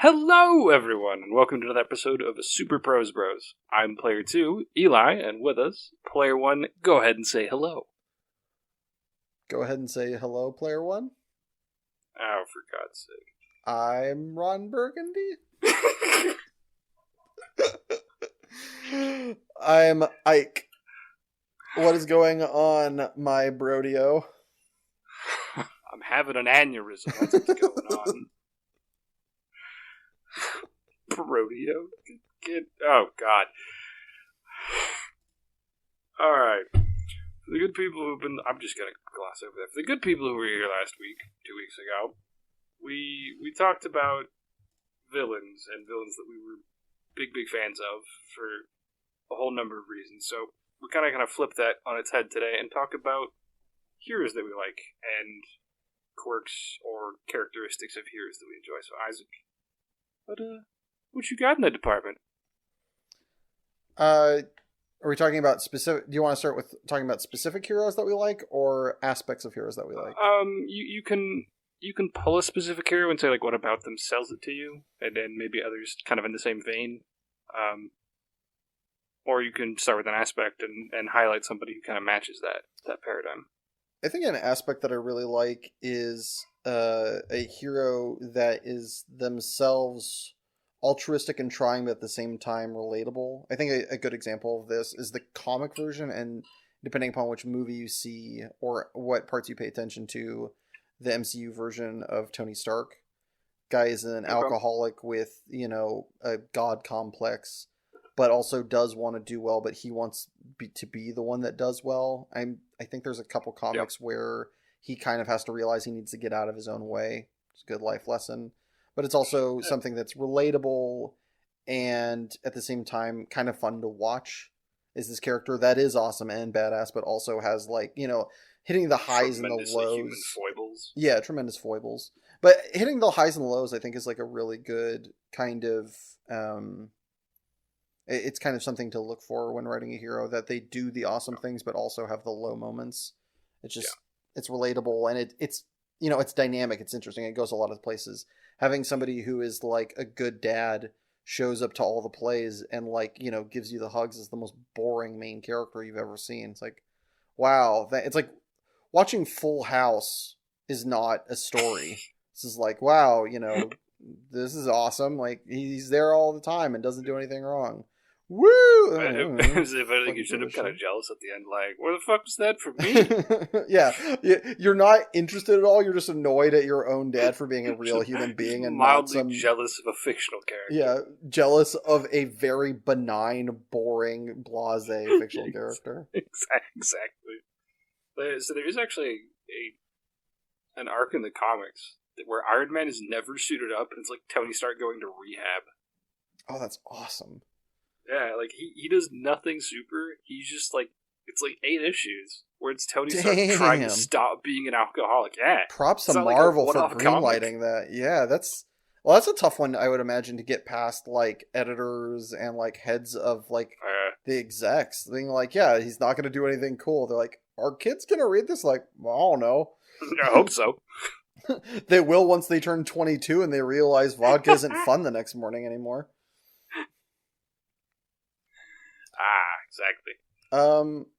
Hello, everyone, and welcome to another episode of Super Pros Bros. I'm Player 2, Eli, and with us, Player 1, go ahead and say hello. Go ahead and say hello, Player 1. Oh, for God's sake. I'm Ron Burgundy. I'm Ike. What is going on, my brodio? I'm having an aneurysm. That's what's going on. Rodeo? Oh, God. Alright. For the good people who've been... I'm just going to gloss over that. For the good people who were here last week, 2 weeks ago, we talked about villains, and villains that we were big fans of for a whole number of reasons. So we're kind of flip that on its head today and talk about heroes that we like and quirks or characteristics of heroes that we enjoy. So Isaac, what you got in that department? Are we talking about specific? Do you want to start with talking about specific heroes that we like, or aspects of heroes that we like? You can pull a specific hero and say like, what about them sells it to you, and then maybe others kind of in the same vein. Or you can start with an aspect and highlight somebody who kind of matches that paradigm. I think an aspect that I really like is a hero that is themselves altruistic and trying, but at the same time relatable. I think a good example of this is the comic version, and depending upon which movie you see or what parts you pay attention to, the MCU version of Tony Stark. Guy is an alcoholic with, a god complex, but also does want to do well, but he wants to be the one that does well. I think there's a couple comics where he kind of has to realize he needs to get out of his own way. It's a good life lesson. But it's also something that's relatable and at the same time kind of fun to watch. Is this character that is awesome and badass, but also has hitting the highs and the lows. Human foibles. Yeah, tremendous foibles. But hitting the highs and lows, I think, is like a really good kind of... it's kind of something to look for when writing a hero, that they do the awesome things, but also have the low moments. It's just, it's relatable, and it's it's dynamic. It's interesting. It goes a lot of places. Having somebody who is like a good dad shows up to all the plays and gives you the hugs is the most boring main character you've ever seen. It's like, wow. It's like watching Full House is not a story. This is like, wow, this is awesome. Like, he's there all the time and doesn't do anything wrong. Woo! If anything, you should have kind of jealous at the end, like, where the fuck was that for me? Yeah, you're not interested at all. You're just annoyed at your own dad for being a real human being and mildly jealous of a fictional character. Yeah, jealous of a very benign, boring, blasé fictional character. Exactly. So there is actually an arc in the comics where Iron Man is never suited up, and it's like Tony Stark going to rehab. Oh, that's awesome. Yeah, like, he does nothing super. He's just, like, it's like 8 issues where it's Tony Stark trying to stop being an alcoholic. Yeah. Props to Marvel for greenlighting that. Yeah, that's a tough one, I would imagine, to get past, like, editors and, like, heads of, like, the execs. Being like, yeah, he's not going to do anything cool. They're like, are kids going to read this? Like, well, I don't know. I hope so. They will once they turn 22 and they realize vodka isn't fun the next morning anymore. Exactly.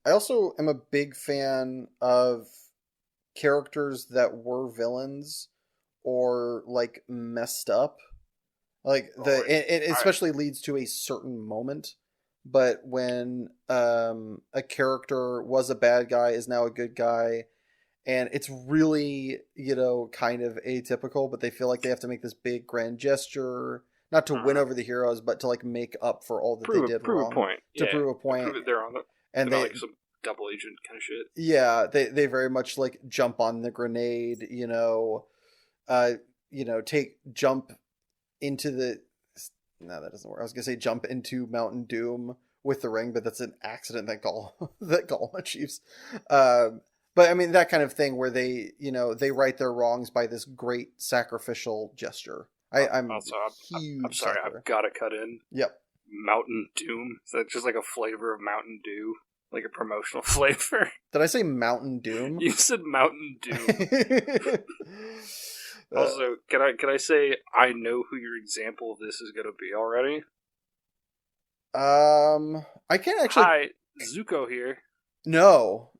I also am a big fan of characters that were villains or like messed up. Like it especially leads to a certain moment. But when a character was a bad guy, is now a good guy, and it's really, kind of atypical, but they feel like they have to make this big grand gesture. Not to win over the heroes, but to make up for all that they did wrong. Prove a point. To prove a point. Prove that they're on the, and they like some double agent kind of shit. Yeah, they very much jump on the grenade. Jump into the. No, that doesn't work. I was gonna say jump into Mountain Doom with the ring, but that's an accident that Gollum achieves. But I mean that kind of thing where they right their wrongs by this great sacrificial gesture. I'm sorry, I've got to cut in. Yep. Mountain Doom. Is that just like a flavor of Mountain Dew? Like a promotional flavor? Did I say Mountain Doom? You said Mountain Doom. Also, can I say I know who your example of this is going to be already? I can't actually. Hi, Zuko here. No,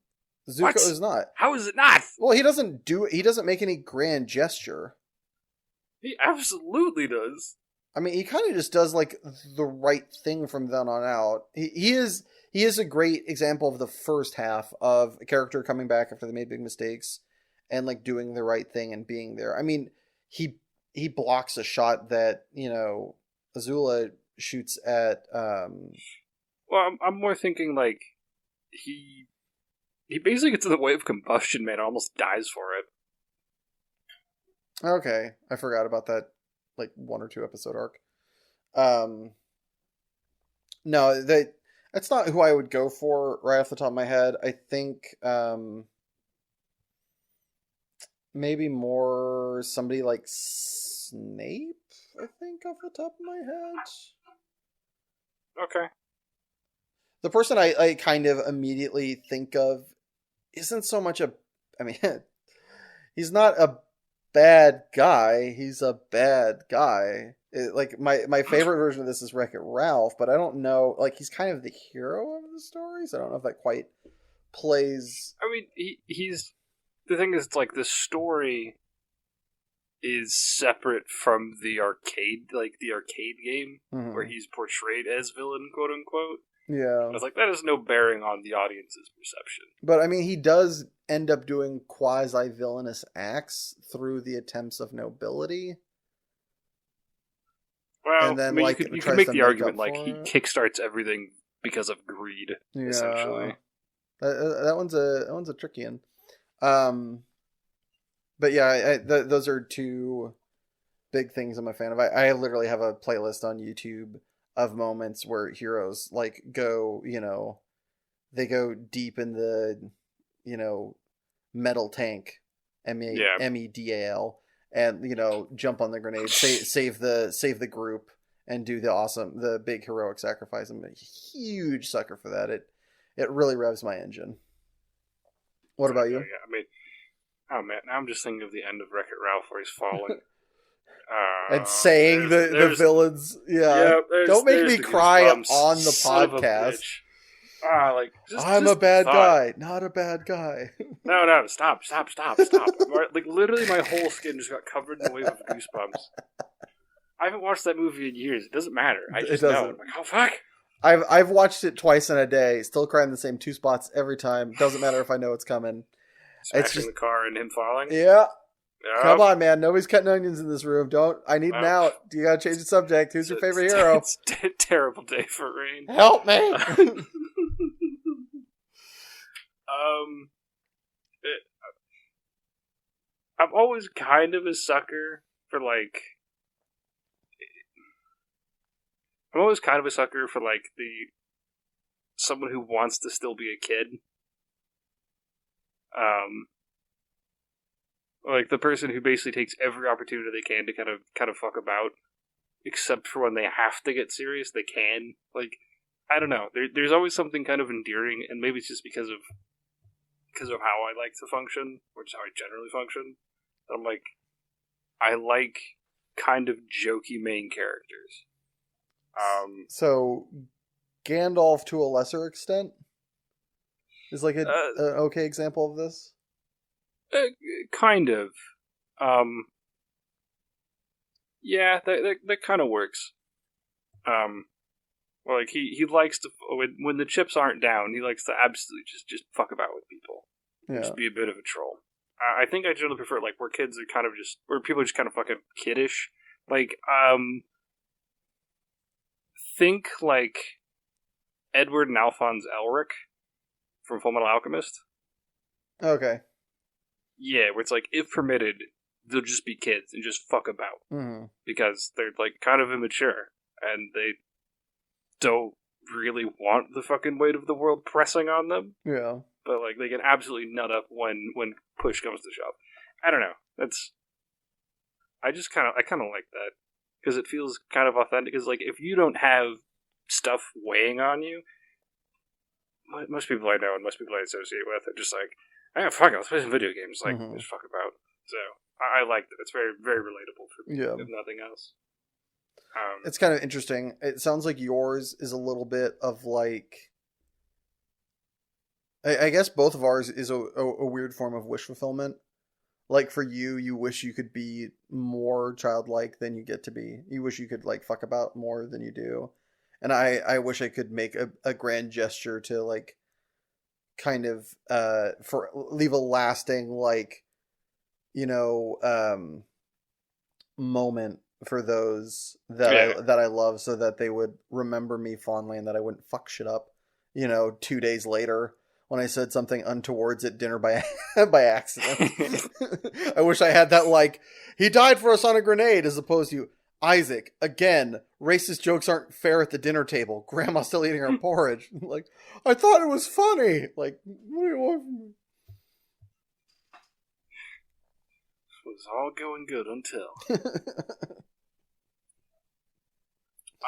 Zuko What? is not. How is it not? Well, he doesn't make any grand gesture. He absolutely does. I mean, he kind of just does like the right thing from then on out. He is a great example of the first half of a character coming back after they made big mistakes and like doing the right thing and being there. I mean, he blocks a shot that, Azula shoots at Well, I'm more thinking like he basically gets in the way of combustion man and almost dies for it. Okay, I forgot about that like 1 or 2 episode arc. No, that's not who I would go for right off the top of my head. I think maybe more somebody like Snape, I think, off the top of my head. Okay. The person I kind of immediately think of isn't so much I mean, he's not a bad guy. He's a bad guy. Like my favorite version of this is Wreck-It Ralph, but I don't know. Like he's kind of the hero of the story, so I don't know if that quite plays. I mean, he's the thing is like the story is separate from the arcade game where he's portrayed as villain, quote unquote. Yeah, I was like, that has no bearing on the audience's perception. but I mean, he does end up doing quasi-villainous acts through the attempts of nobility. Well, and then, I mean, like, you can make the argument like he kickstarts everything because of greed, essentially. That one's a tricky one. But yeah, those are 2 big things I'm a fan of. I literally have a playlist on YouTube of moments where heroes like go, they go deep in the, metal tank, MEDAL, and jump on the grenade, save the group, and do the big heroic sacrifice. I'm a huge sucker for that. It really revs my engine. What about you? Yeah, I mean, oh man, now I'm just thinking of the end of Wreck-It Ralph where he's falling. And saying the villains, don't make me cry on the podcast. I'm a bad guy, not a bad guy. No, stop. Like literally, my whole skin just got covered in a wave of goosebumps. I haven't watched that movie in years. It doesn't matter. I just know. I'm like, oh fuck. I've watched it twice in a day. Still crying the same 2 spots every time. Doesn't matter if I know it's coming. Smashing the car and him falling. Yeah. Come on, man. Nobody's cutting onions in this room. I need an out. You gotta change the subject. Who's your favorite hero? It's a terrible day for rain. Help me! I'm always kind of a sucker for like. I'm always kind of a sucker for like someone who wants to still be a kid. Like the person who basically takes every opportunity they can to kind of fuck about, except for when they have to get serious, they can. Like, I don't know. There's always something kind of endearing, and maybe it's just because of how I like to function, which is how I generally function. I'm like, I like kind of jokey main characters. So, Gandalf to a lesser extent is like an okay example of this. Kind of. Yeah, that kind of works. Well, like he likes to when the chips aren't down, he likes to absolutely just fuck about with people. Yeah. Just be a bit of a troll. I think I generally prefer like where kids are kind of just where people are just kind of fucking kiddish. Like think like Edward and Alphonse Elric from Fullmetal Alchemist. Okay. Yeah, where it's like, if permitted, they'll just be kids and just fuck about. Mm-hmm. Because they're, like, kind of immature. And they don't really want the fucking weight of the world pressing on them. Yeah. But, like, they can absolutely nut up when push comes to shove. I don't know. I kind of like that. Because it feels kind of authentic. Because, like, if you don't have stuff weighing on you, most people I know and most people I associate with are just like, fuck it, let's play some video games. Like, just fuck about. So, I like that. It's very, very relatable for me, Yeah. if nothing else. It's kind of interesting. It sounds like yours is a little bit of like... I guess both of ours is a weird form of wish fulfillment. Like for you, you wish you could be more childlike than you get to be. You wish you could like fuck about more than you do. And I wish I could make a grand gesture to like kind of for leave a lasting like, you know, moment for those that I love, so that they would remember me fondly and that I wouldn't fuck shit up, you know, 2 days later when I said something untowards at dinner by by accident. I wish I had that, like, he died for us on a grenade, as opposed to Isaac, again, racist jokes aren't fair at the dinner table. Grandma's still eating her porridge. Like, I thought it was funny. Like, what do you want from me? It was all going good until.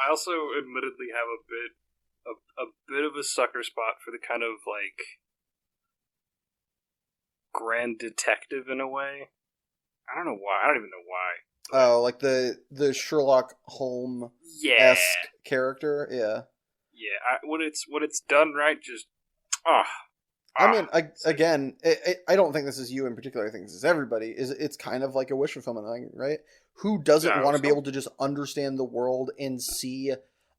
I also admittedly have a bit of a sucker spot for the kind of like grand detective in a way. I don't know why. I don't even know why. Oh, like the Sherlock Holmes-esque character, yeah. Yeah, when it's done right, just I mean, I don't think this is you in particular. I think this is everybody. It's kind of like a wish fulfillment thing, right? Who doesn't want to be able to just understand the world and see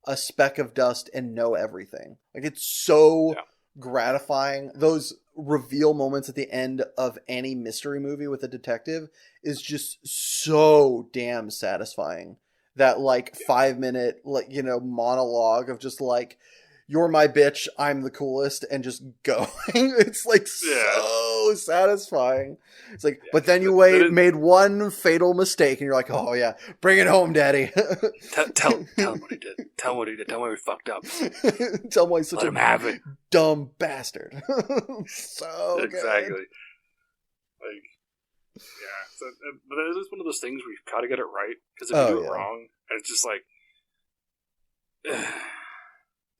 a speck of dust and know everything? Like, it's so gratifying. Those reveal moments at the end of any mystery movie with a detective is just so damn satisfying. That like 5-minute, like, you know, monologue of just like, you're my bitch, I'm the coolest, and just going. It's like so satisfying. It's like, but then you made one fatal mistake, and you're like, oh yeah, bring it home, daddy. Tell him what he did. Tell him what he did. Tell him he fucked up. Tell him why he's such a dumb bastard. So exactly. Good. Like, yeah. So, but it's just one of those things where you've got to get it right, because if you do it wrong, it's just like.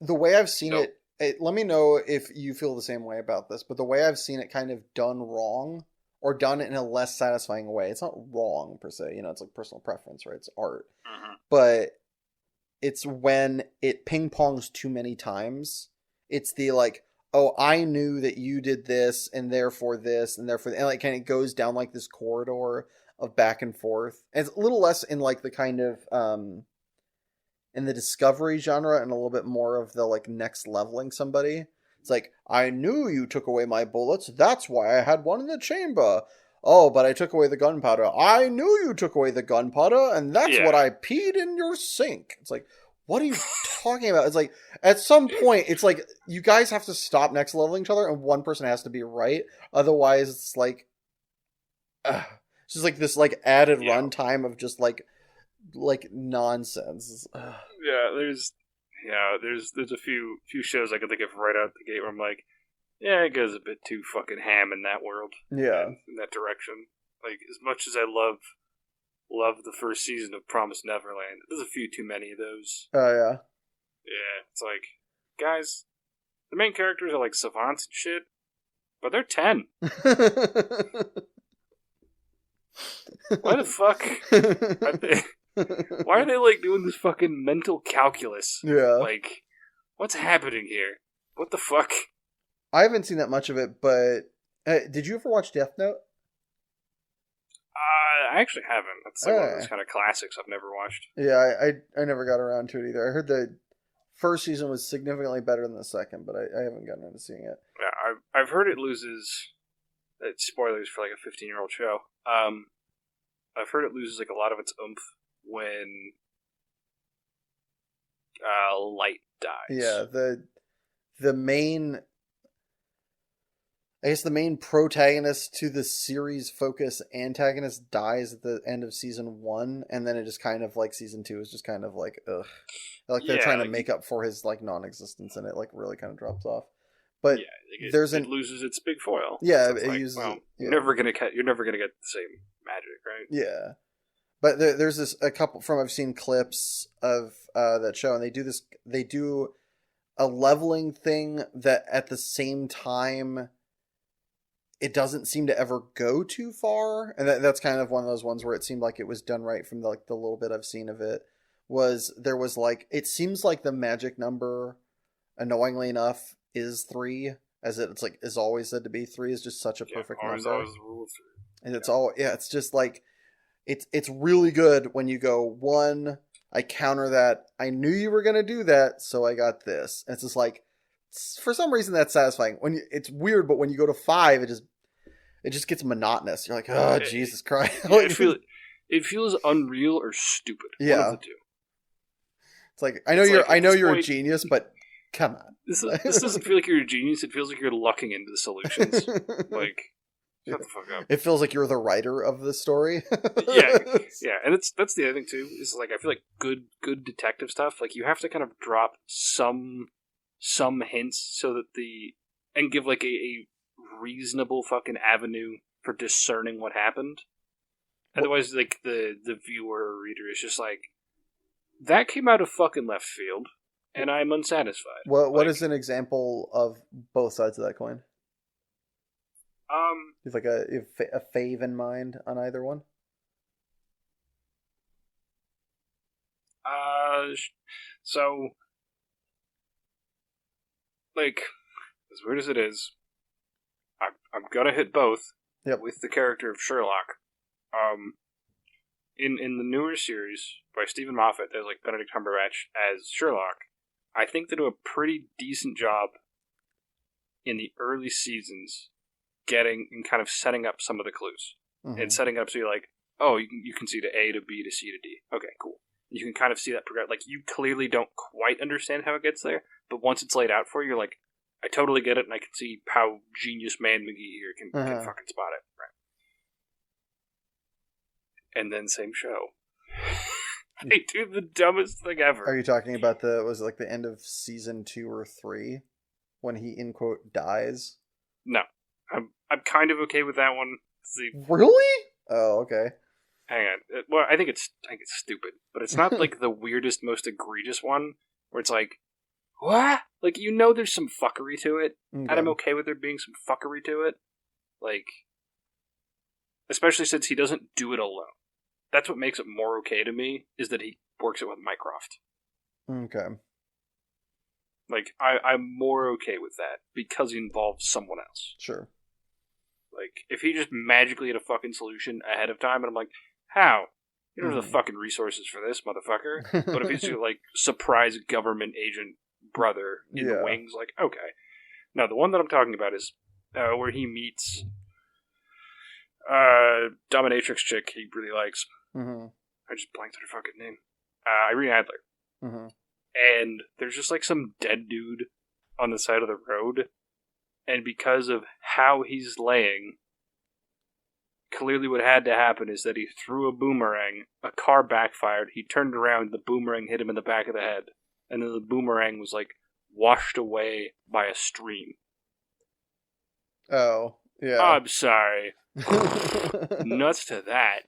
The way I've seen it, let me know if you feel the same way about this, but the way I've seen it kind of done wrong, or done in a less satisfying way, it's not wrong per se, you know, it's like personal preference, right? It's art. Mm-hmm. But it's when it ping-pongs too many times. It's the like, oh, I knew that you did this, and therefore this, and therefore, and like kind of goes down like this corridor of back and forth. And it's a little less in like the kind of, in the discovery genre, and a little bit more of the like next leveling somebody. It's like, I knew you took away my bullets, that's why I had one in the chamber. Oh, but I took away the gunpowder. I knew you took away the gunpowder, and that's what I peed in your sink. It's like, what are you talking about? It's like, at some point, it's like, you guys have to stop next leveling each other, and one person has to be right. Otherwise, it's like, it's just like this like added runtime of just like nonsense. There's a few shows I can think of right out the gate where I'm like, yeah, it goes a bit too fucking ham in that world. Yeah. In that direction. Like, as much as I love the first season of Promised Neverland, there's a few too many of those. Oh, yeah. Yeah, it's like, guys, the main characters are like savants and shit, but they're 10. Why the fuck why are they like doing this fucking mental calculus? Yeah. Like, what's happening here? What the fuck? I haven't seen that much of it, but did you ever watch Death Note? I actually haven't. That's like one of those kind of classics I've never watched. Yeah, I never got around to it either. I heard the first season was significantly better than the second, but I haven't gotten into seeing it. Yeah, I've heard it loses. Spoilers for like a 15-year-old show. I've heard it loses like a lot of its oomph when Light dies. Yeah, the main, I guess the main protagonist to the series focus antagonist dies at the end of season 1, and then it just kind of like season 2 is just kind of like ugh, like they're trying to make up for his like non-existence, and it like really kind of drops off. But it loses its big foil. Yeah, so it like, uses. You're never gonna get the same magic, right? Yeah, but there's a couple from I've seen clips of that show, and they do a leveling thing that at the same time it doesn't seem to ever go too far, and that's kind of one of those ones where it seemed like it was done right from the little bit I've seen of it. Was there was like it seems like the magic number, annoyingly enough, is 3, as it's like is always said to be. 3 is just such a perfect number, always the rule of 3, and it's all it's just like it's really good when you go 1. I counter that. I knew you were gonna do that, so I got this. And it's just like, for some reason that's satisfying. It's weird, but when you go to 5, it just gets monotonous. You're like, oh, Jesus Christ. Yeah, it feels unreal or stupid. Yeah. One of the two. It's like, I know you're a genius, but come on. This doesn't feel like you're a genius. It feels like you're lucking into the solutions. Like, shut the fuck up. It feels like you're the writer of the story. yeah, and that's the other thing too. Is like I feel like good detective stuff. Like you have to kind of drop some hints so that and give like a reasonable fucking avenue for discerning what happened. Otherwise, like the viewer or reader is just like, that came out of fucking left field, and I'm unsatisfied. What is an example of both sides of that coin? You have like a fave in mind on either one? So, like, as weird as it is, I'm gonna hit both. Yep. With the character of Sherlock. In the newer series by Stephen Moffat, there's like Benedict Cumberbatch as Sherlock. I think they do a pretty decent job in the early seasons getting and kind of setting up some of the clues. Mm-hmm. And setting it up so you're like, oh, you can see to A to B to C to D. Okay, cool. You can kind of see that progress. Like, you clearly don't quite understand how it gets there, but once it's laid out for you, you're like, I totally get it, and I can see how genius man McGee here can fucking spot it. Right. And then same show. They do the dumbest thing ever. Are you talking about was it like the end of season 2 or 3? When he, in quote, dies? No. I'm kind of okay with that one. Really? Oh, okay. Hang on. Well, I think it's stupid, but it's not like the weirdest, most egregious one where it's like, what? Like, there's some fuckery to it, and I'm okay with there being some fuckery to it. Like, especially since he doesn't do it alone. That's what makes it more okay to me, is that he works it with Mycroft. Okay. Like, I'm more okay with that because he involves someone else. Sure. Like, if he just magically had a fucking solution ahead of time, and I'm like, how? You don't have the fucking resources for this, motherfucker. But if he's your, like, surprise government agent brother in the wings, like, okay. Now, the one that I'm talking about is where he meets dominatrix chick he really likes. Mm-hmm. I just blanked on her fucking name. Irene Adler. Mm-hmm. And there's just, like, some dead dude on the side of the road. And because of how he's laying, clearly what had to happen is that he threw a boomerang, a car backfired, he turned around, the boomerang hit him in the back of the head, and then the boomerang was, like, washed away by a stream. Oh, yeah. Oh, I'm sorry. Nuts to that.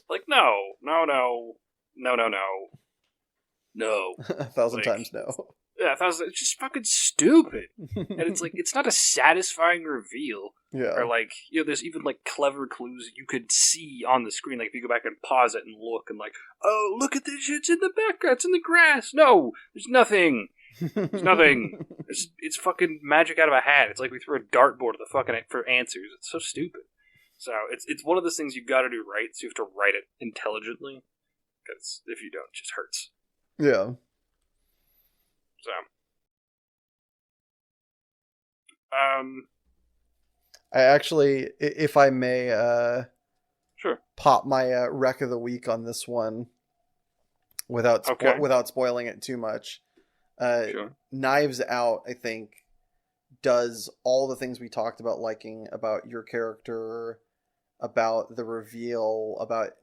Like, no. 1,000 times no. Yeah, it's just fucking stupid. And it's like, it's not a satisfying reveal. Yeah. Or like, there's even like clever clues you could see on the screen. Like if you go back and pause it and look and like, oh, look at this, it's in the background, it's in the grass. No, there's nothing. There's nothing. It's fucking magic out of a hat. It's like we threw a dartboard at the fucking for answers. It's so stupid. So it's one of those things you've got to do right. So you have to write it intelligently. Because if you don't, it just hurts. Yeah. So, I actually, if I may, sure, pop my wreck of the week on this one without spoiling it too much. Sure. Knives Out, I think, does all the things we talked about liking about your character, about the reveal, about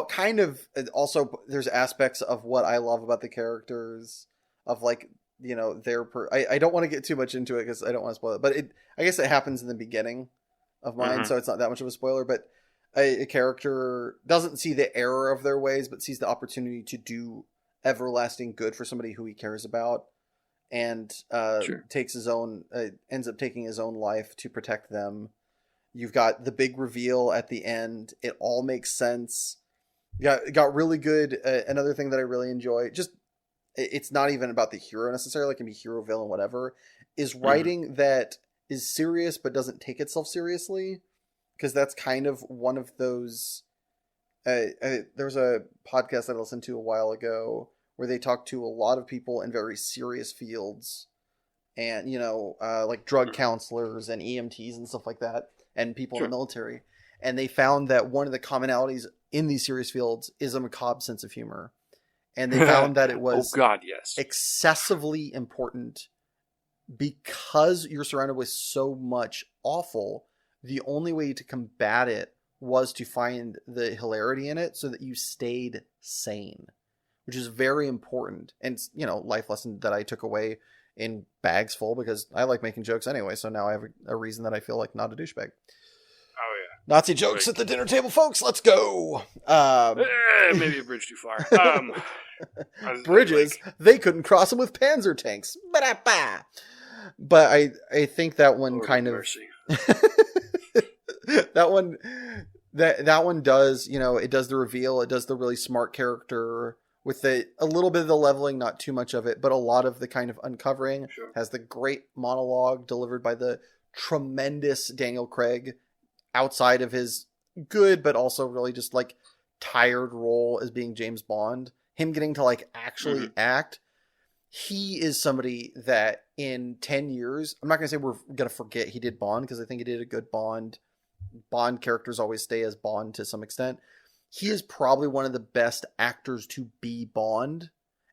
kind of also there's aspects of what I love about the characters. Of like, I don't want to get too much into it because I don't want to spoil it, but I guess it happens in the beginning of mine, so it's not that much of a spoiler, but a character doesn't see the error of their ways, but sees the opportunity to do everlasting good for somebody who he cares about. and takes his own ends up taking his own life to protect them. You've got the big reveal at the end. It all makes sense. Got really good. Another thing that I really enjoy, just it's not even about the hero necessarily. It can be hero, villain, whatever. Is writing that is serious but doesn't take itself seriously, because that's kind of one of those. There was a podcast that I listened to a while ago where they talked to a lot of people in very serious fields, and like drug counselors and EMTs and stuff like that, and people in the military, and they found that one of the commonalities in these serious fields is a macabre sense of humor, and they found that it was excessively important because you're surrounded with so much awful. The only way to combat it was to find the hilarity in it so that you stayed sane, which is very important. And, life lesson that I took away in bags full, because I like making jokes anyway. So now I have a reason that I feel like not a douchebag. Oh, yeah. Nazi jokes at the dinner table, folks. Let's go. Maybe a bridge too far. Bridges, they couldn't cross them with Panzer tanks. Ba-da-ba. But I think that one kind of that one does, it does the reveal, it does the really smart character with a little bit of the leveling, not too much of it, but a lot of the kind of uncovering. Has the great monologue delivered by the tremendous Daniel Craig outside of his good but also really just like tired role as being James Bond. Him getting to like actually act. He is somebody that in 10 years, I'm not going to say we're going to forget he did Bond, because I think he did a good Bond. Bond characters always stay as Bond to some extent. He is probably one of the best actors to be Bond,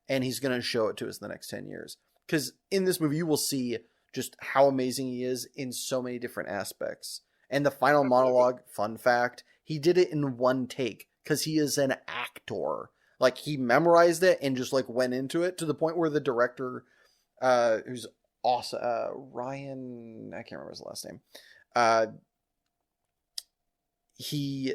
and he's going to show it to us in the next 10 years. Because in this movie, you will see just how amazing he is in so many different aspects. And the final monologue, fun fact, he did it in one take because he is an actor. Like, he memorized it and just, like, went into it to the point where the director, who's awesome, Ryan, I can't remember his last name, he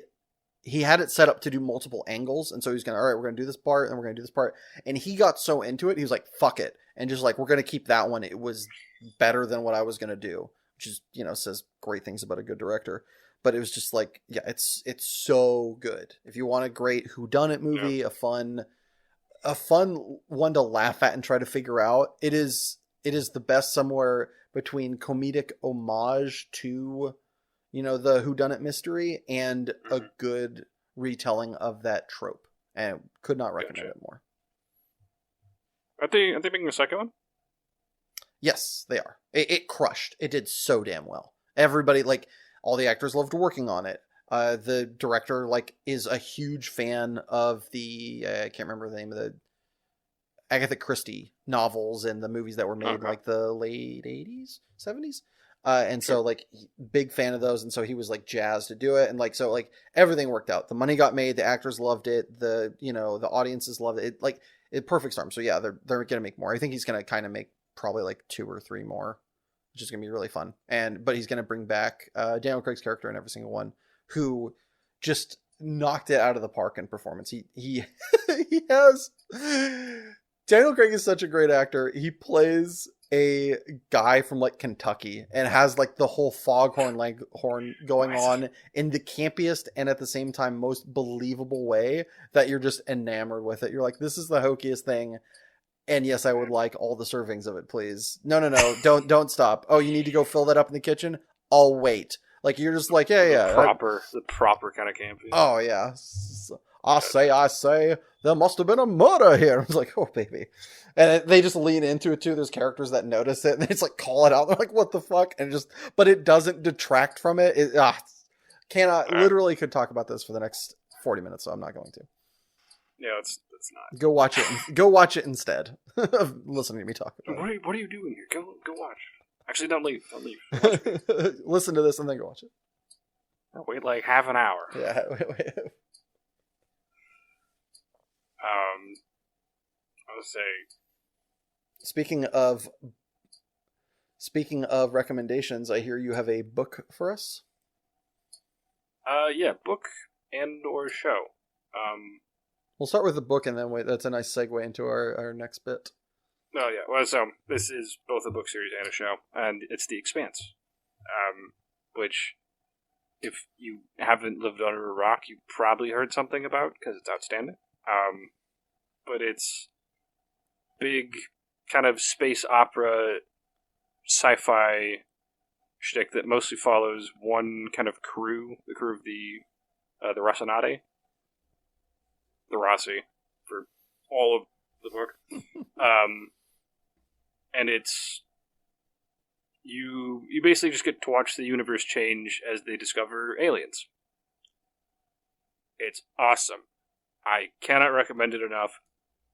had it set up to do multiple angles, and so he's going to, all right, we're going to do this part, and we're going to do this part, and he got so into it, he was like, fuck it, and just like, we're going to keep that one. It was better than what I was going to do, which is, says great things about a good director. But it was just like, yeah, it's so good. If you want a great whodunit movie, a fun one to laugh at and try to figure out, it is the best somewhere between comedic homage to, the whodunit mystery and a good retelling of that trope. And could not recommend it more. Are they making a second one? Yes, they are. It crushed. It did so damn well. Everybody, like, all the actors loved working on it. The director, like, is a huge fan of the, I can't remember the name of the Agatha Christie novels and the movies that were made like the late 80s, 70s. And so, like, big fan of those. And so he was, like, jazzed to do it. And, like, so, like, everything worked out. The money got made. The actors loved it. The audiences loved it. Perfect storm. So, yeah, they're going to make more. I think he's going to kind of make probably, like, 2 or 3 more, which is going to be really fun. But he's going to bring back Daniel Craig's character in every single one, who just knocked it out of the park in performance. He has... Daniel Craig is such a great actor. He plays a guy from like Kentucky and has like the whole foghorn horn going on in the campiest and at the same time most believable way that you're just enamored with it. You're like, this is the hokiest thing. And yes, I would like all the servings of it, please. No. Don't stop. Oh, you need to go fill that up in the kitchen? I'll wait. Like, you're just like, yeah. The proper kind of campy. Oh, yeah. I say, there must have been a murder here. I was like, oh, baby. And they just lean into it, too. There's characters that notice it, and they just, like, call it out. They're like, what the fuck? But it doesn't detract from it. Literally could talk about this for the next 40 minutes, so I'm not going to. Yeah, it's not. Go watch it. Go watch it instead of listening to me talk about it. What are you doing here? Go watch. Actually, don't leave. Listen to this and then go watch it. Wait like half an hour. Yeah, wait. I would say. Speaking of recommendations, I hear you have a book for us. Yeah, book and or show. We'll start with the book, and then that's a nice segue into our next bit. Oh yeah. Well, so this is both a book series and a show, and it's The Expanse, which, if you haven't lived under a rock, you probably heard something about because it's outstanding. But it's big, kind of space opera, sci-fi shtick that mostly follows one kind of crew, the crew of the Rocinante, the Rossi, for all of the book. And it's you basically just get to watch the universe change as they discover aliens. It's awesome. I cannot recommend it enough.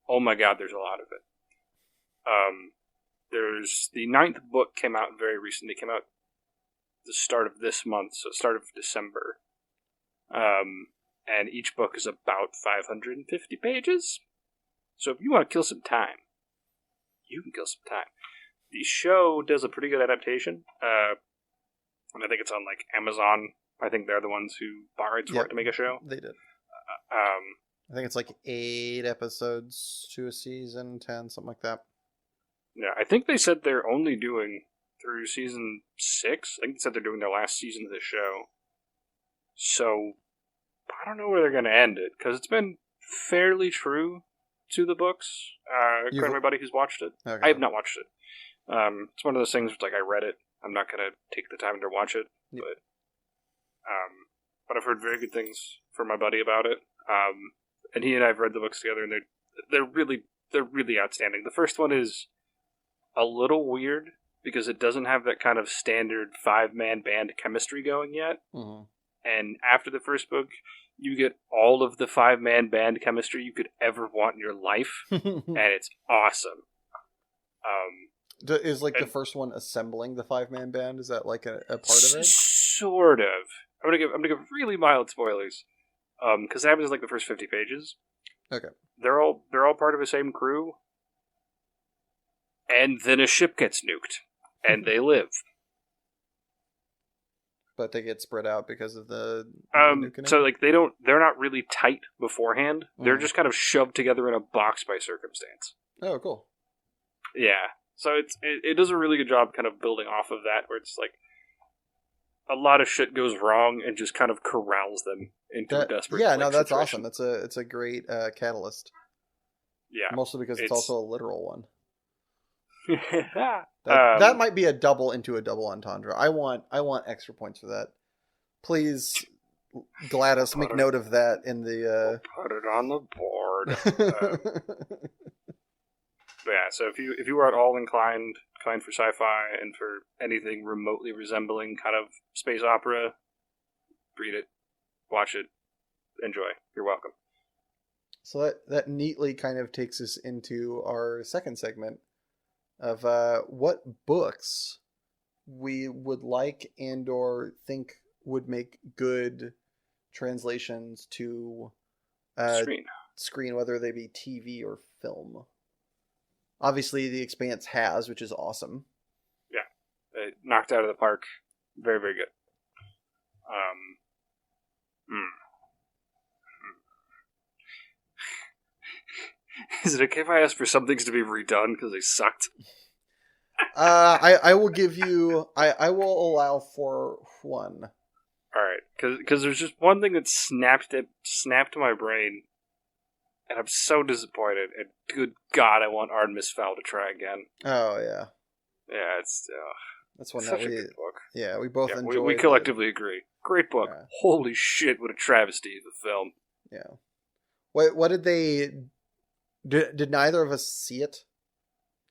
Oh my god, there's a lot of it. There's the 9th book came out very recently. It came out the start of this month, so start of December. And each book is about 550 pages. So if you want to kill some time, you can kill some time. The show does a pretty good adaptation. And I think it's on like Amazon. I think they're the ones who bought rights for it to make a show. They did. I think it's like 8 episodes to a season, 10, something like that. Yeah, I think they said they're only doing through season 6. I think they said they're doing their last season of the show. So, I don't know where they're going to end it, because it's been fairly true to the books, according to everybody who's watched it. Okay. I have not watched it. It's one of those things where, like, I read it. I'm not going to take the time to watch it, but I've heard very good things from my buddy about it. And he and I have read the books together, and they're really outstanding. The first one is a little weird because it doesn't have that kind of standard 5-man band chemistry going yet. Mm-hmm. And after the first book, you get all of the 5-man band chemistry you could ever want in your life, and it's awesome. Is like the first one assembling the 5-man band? Is that like a part of it? Sort of. I'm gonna give really mild spoilers, because it happens like the first 50 pages. Okay. They're all part of the same crew, and then a ship gets nuked, and they live. But they get spread out because of the nuking. So like they're not really tight beforehand. They're just kind of shoved together in a box by circumstance. Oh, cool. Yeah. So it does a really good job kind of building off of that, where it's like a lot of shit goes wrong and just kind of corrals them into a desperate situation. No, that's awesome. It's a great catalyst. Yeah. Mostly because it's also a literal one. That might be a double into a double entendre. I want extra points for that. Please, Gladys, make note of that in the. Put it on the board. Yeah, so if you are at all inclined for sci-fi and for anything remotely resembling kind of space opera, read it, watch it, enjoy. You're welcome. So that neatly kind of takes us into our second segment of what books we would like and or think would make good translations to screen, whether they be TV or film. Obviously, The Expanse has, which is awesome. Yeah, it knocked out of the park. Very, very good. Is it okay if I ask for some things to be redone because they sucked? I will give you. I will allow for one. All right, because there's just one thing that snapped to my brain, and I'm so disappointed. And good God, I want Artemis Fowl to try again. Oh yeah, yeah. It's that's one such that a good book. Yeah, we both enjoyed. We collectively agree. Great book. Yeah. Holy shit! What a travesty of a film. Yeah. What did they? Did neither of us see it?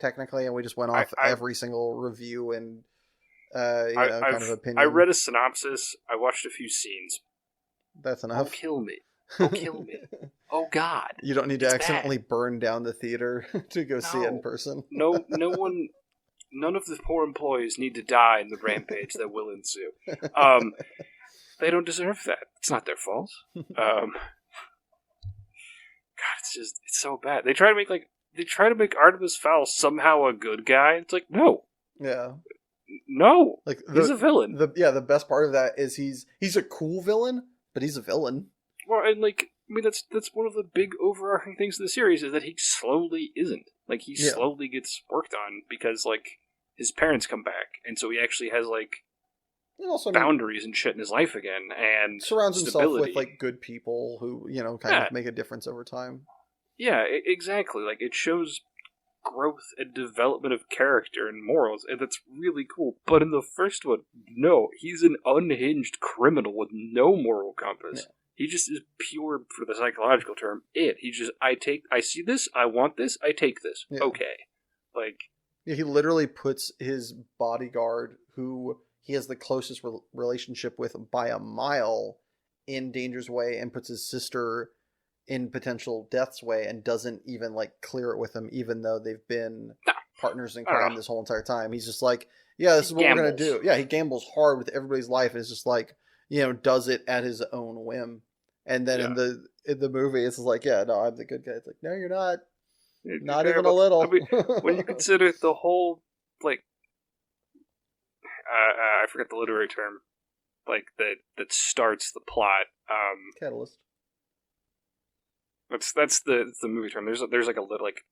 Technically, and we just went off every single review and kind of opinion. I read a synopsis. I watched a few scenes. That's enough. Oh, kill me! Oh, kill me! Oh God! You don't need to accidentally burn down the theater to go see it in person. No one. None of the poor employees need to die in the rampage that will ensue. They don't deserve that. It's not their fault. God, it's so bad. They try to make Artemis Fowl somehow a good guy. It's like, no. Yeah. No. Like he's a villain. The best part of that is he's a cool villain, but he's a villain. Well, and that's one of the big overarching things of the series is that he slowly isn't. Like, he Yeah. slowly gets worked on because, like, his parents come back, and so he actually has, like, And also, boundaries and shit in his life again, and surrounds himself stability. with like good people who kind Yeah. of make a difference over time. Yeah, exactly. Like, it shows growth and development of character and morals, and that's really cool. But in the first one, no, he's an unhinged criminal with no moral compass. Yeah. He just is pure, for the psychological term, He just, I see this, I want this, I take this. Yeah. Okay. Like, Yeah, he literally puts his bodyguard, who he has the closest relationship with by a mile, in danger's way, and puts his sister in potential death's way, and doesn't even like clear it with him, even though they've been partners in crime this whole entire time. He's just like, yeah, this is what we're gonna do. Yeah, he gambles hard with everybody's life, and it's just like, does it at his own whim. And then in the movie, it's like, yeah, no, I'm the good guy. It's like, no, you're not. Not even a little. I mean, when you consider the whole, like, I forget the literary term, like, that starts the plot. Catalyst. That's the movie term. There's like a little, like,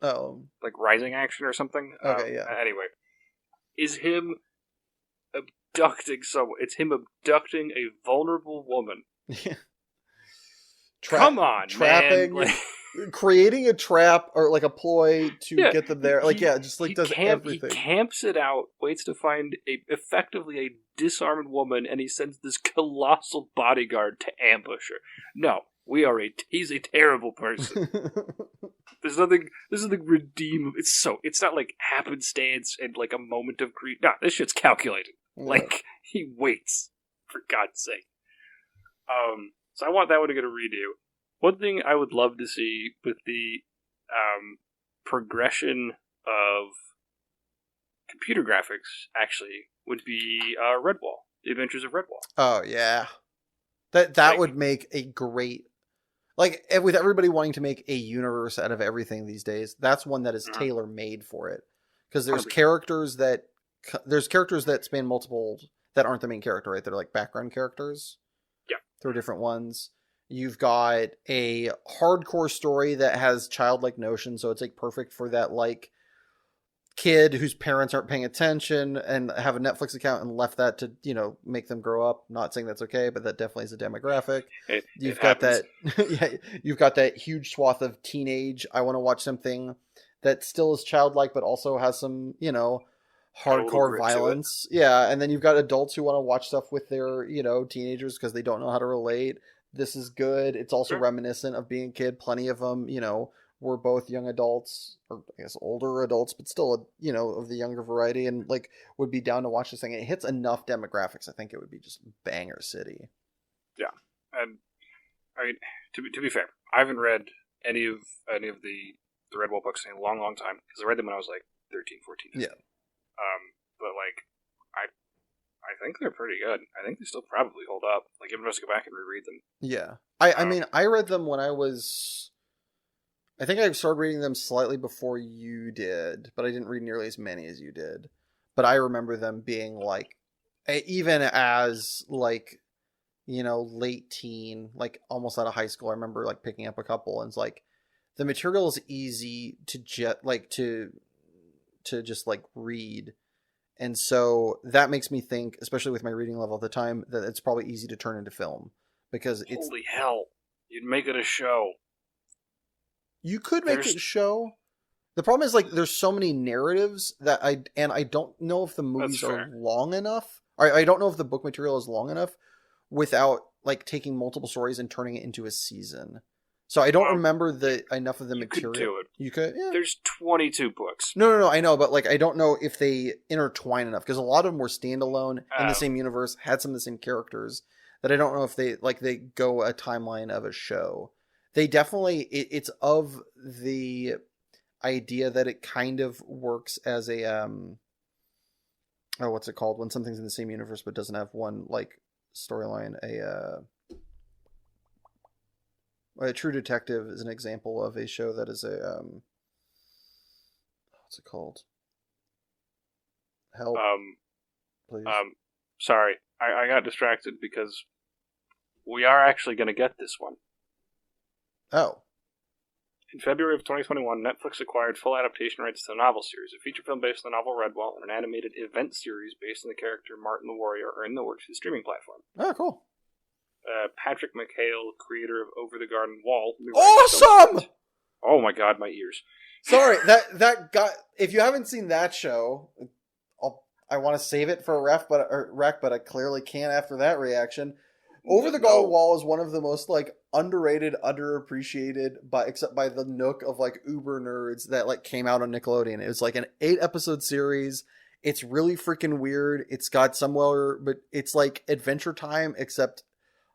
like rising action or something. Okay, yeah. Anyway, is him abducting someone. It's him abducting a vulnerable woman. Come on, trapping, man. Like, creating a trap or like a ploy to get them there. Like, does everything. He camps it out, waits to find effectively a disarmed woman, and he sends this colossal bodyguard to ambush her. No, he's a terrible person. There's nothing redeemable. It's not like happenstance and like a moment of greed. No, this shit's calculated. Yeah. Like, he waits, for God's sake. So I want that one to get a redo. One thing I would love to see with the progression of computer graphics, actually, would be Redwall. The Adventures of Redwall. Oh, yeah. That would make a great... Like, with everybody wanting to make a universe out of everything these days, that's one that is tailor-made for it. Because there's 100%. characters that span multiple... that aren't the main character, right? They're like background characters. Yeah. They're different ones. You've got a hardcore story that has childlike notions, so it's like perfect for that like kid whose parents aren't paying attention and have a Netflix account and left that to, make them grow up. Not saying that's okay, but that definitely is a demographic. You've got that huge swath of teenage. I want to watch something that still is childlike, but also has some, hardcore violence. Yeah. And then you've got adults who want to watch stuff with their, teenagers because they don't know how to relate. This is good. It's also reminiscent of being a kid. Plenty of them, were both young adults, or I guess older adults, but still, of the younger variety, and like would be down to watch this thing. It hits enough demographics. I think it would be just banger city. Yeah, and I mean, to be fair, I haven't read any of the Redwall books in a long, long time because I read them when I was like 13, 14. Yeah. But like, I think they're pretty good. I think they still probably hold up. Like, everyone has to go back and reread them. Yeah. I mean, I read them when I was... I think I started reading them slightly before you did, but I didn't read nearly as many as you did. But I remember them being, like... Even as, like, late teen, like, almost out of high school, I remember, like, picking up a couple, and it's like, the material is easy to just, like, read. And so that makes me think, especially with my reading level at the time, that it's probably easy to turn into film. Because it's... Holy hell. You'd make it a show. You could make it a show. The problem is, like, there's so many narratives that I don't know if the movies are long enough. I don't know if the book material is long enough without, like, taking multiple stories and turning it into a season. So I don't remember enough of the material. You could do it. You could? Yeah. There's 22 books. No, I know, but like I don't know if they intertwine enough because a lot of them were standalone in the same universe, had some of the same characters that I don't know if they go a timeline of a show. They definitely it's of the idea that it kind of works as a what's it called when something's in the same universe but doesn't have one like storyline. A True Detective is an example of a show that is a what's it called? Help. Please. Sorry, I got distracted because we are actually going to get this one. Oh. In February of 2021, Netflix acquired full adaptation rights to the novel series. A feature film based on the novel Redwall and an animated event series based on the character Martin the Warrior are in the works for the streaming platform. Oh, cool. Patrick McHale, creator of Over the Garden Wall. Awesome! Oh my god, my ears. Sorry, that got. If you haven't seen that show, I want to save it for a rec, but I clearly can't after that reaction. Over the Garden Wall is one of the most like underrated, underappreciated, except by the nook of like uber nerds that like came out on Nickelodeon. It was like an 8-episode series. It's really freaking weird. It's got somewhere, but it's like Adventure Time except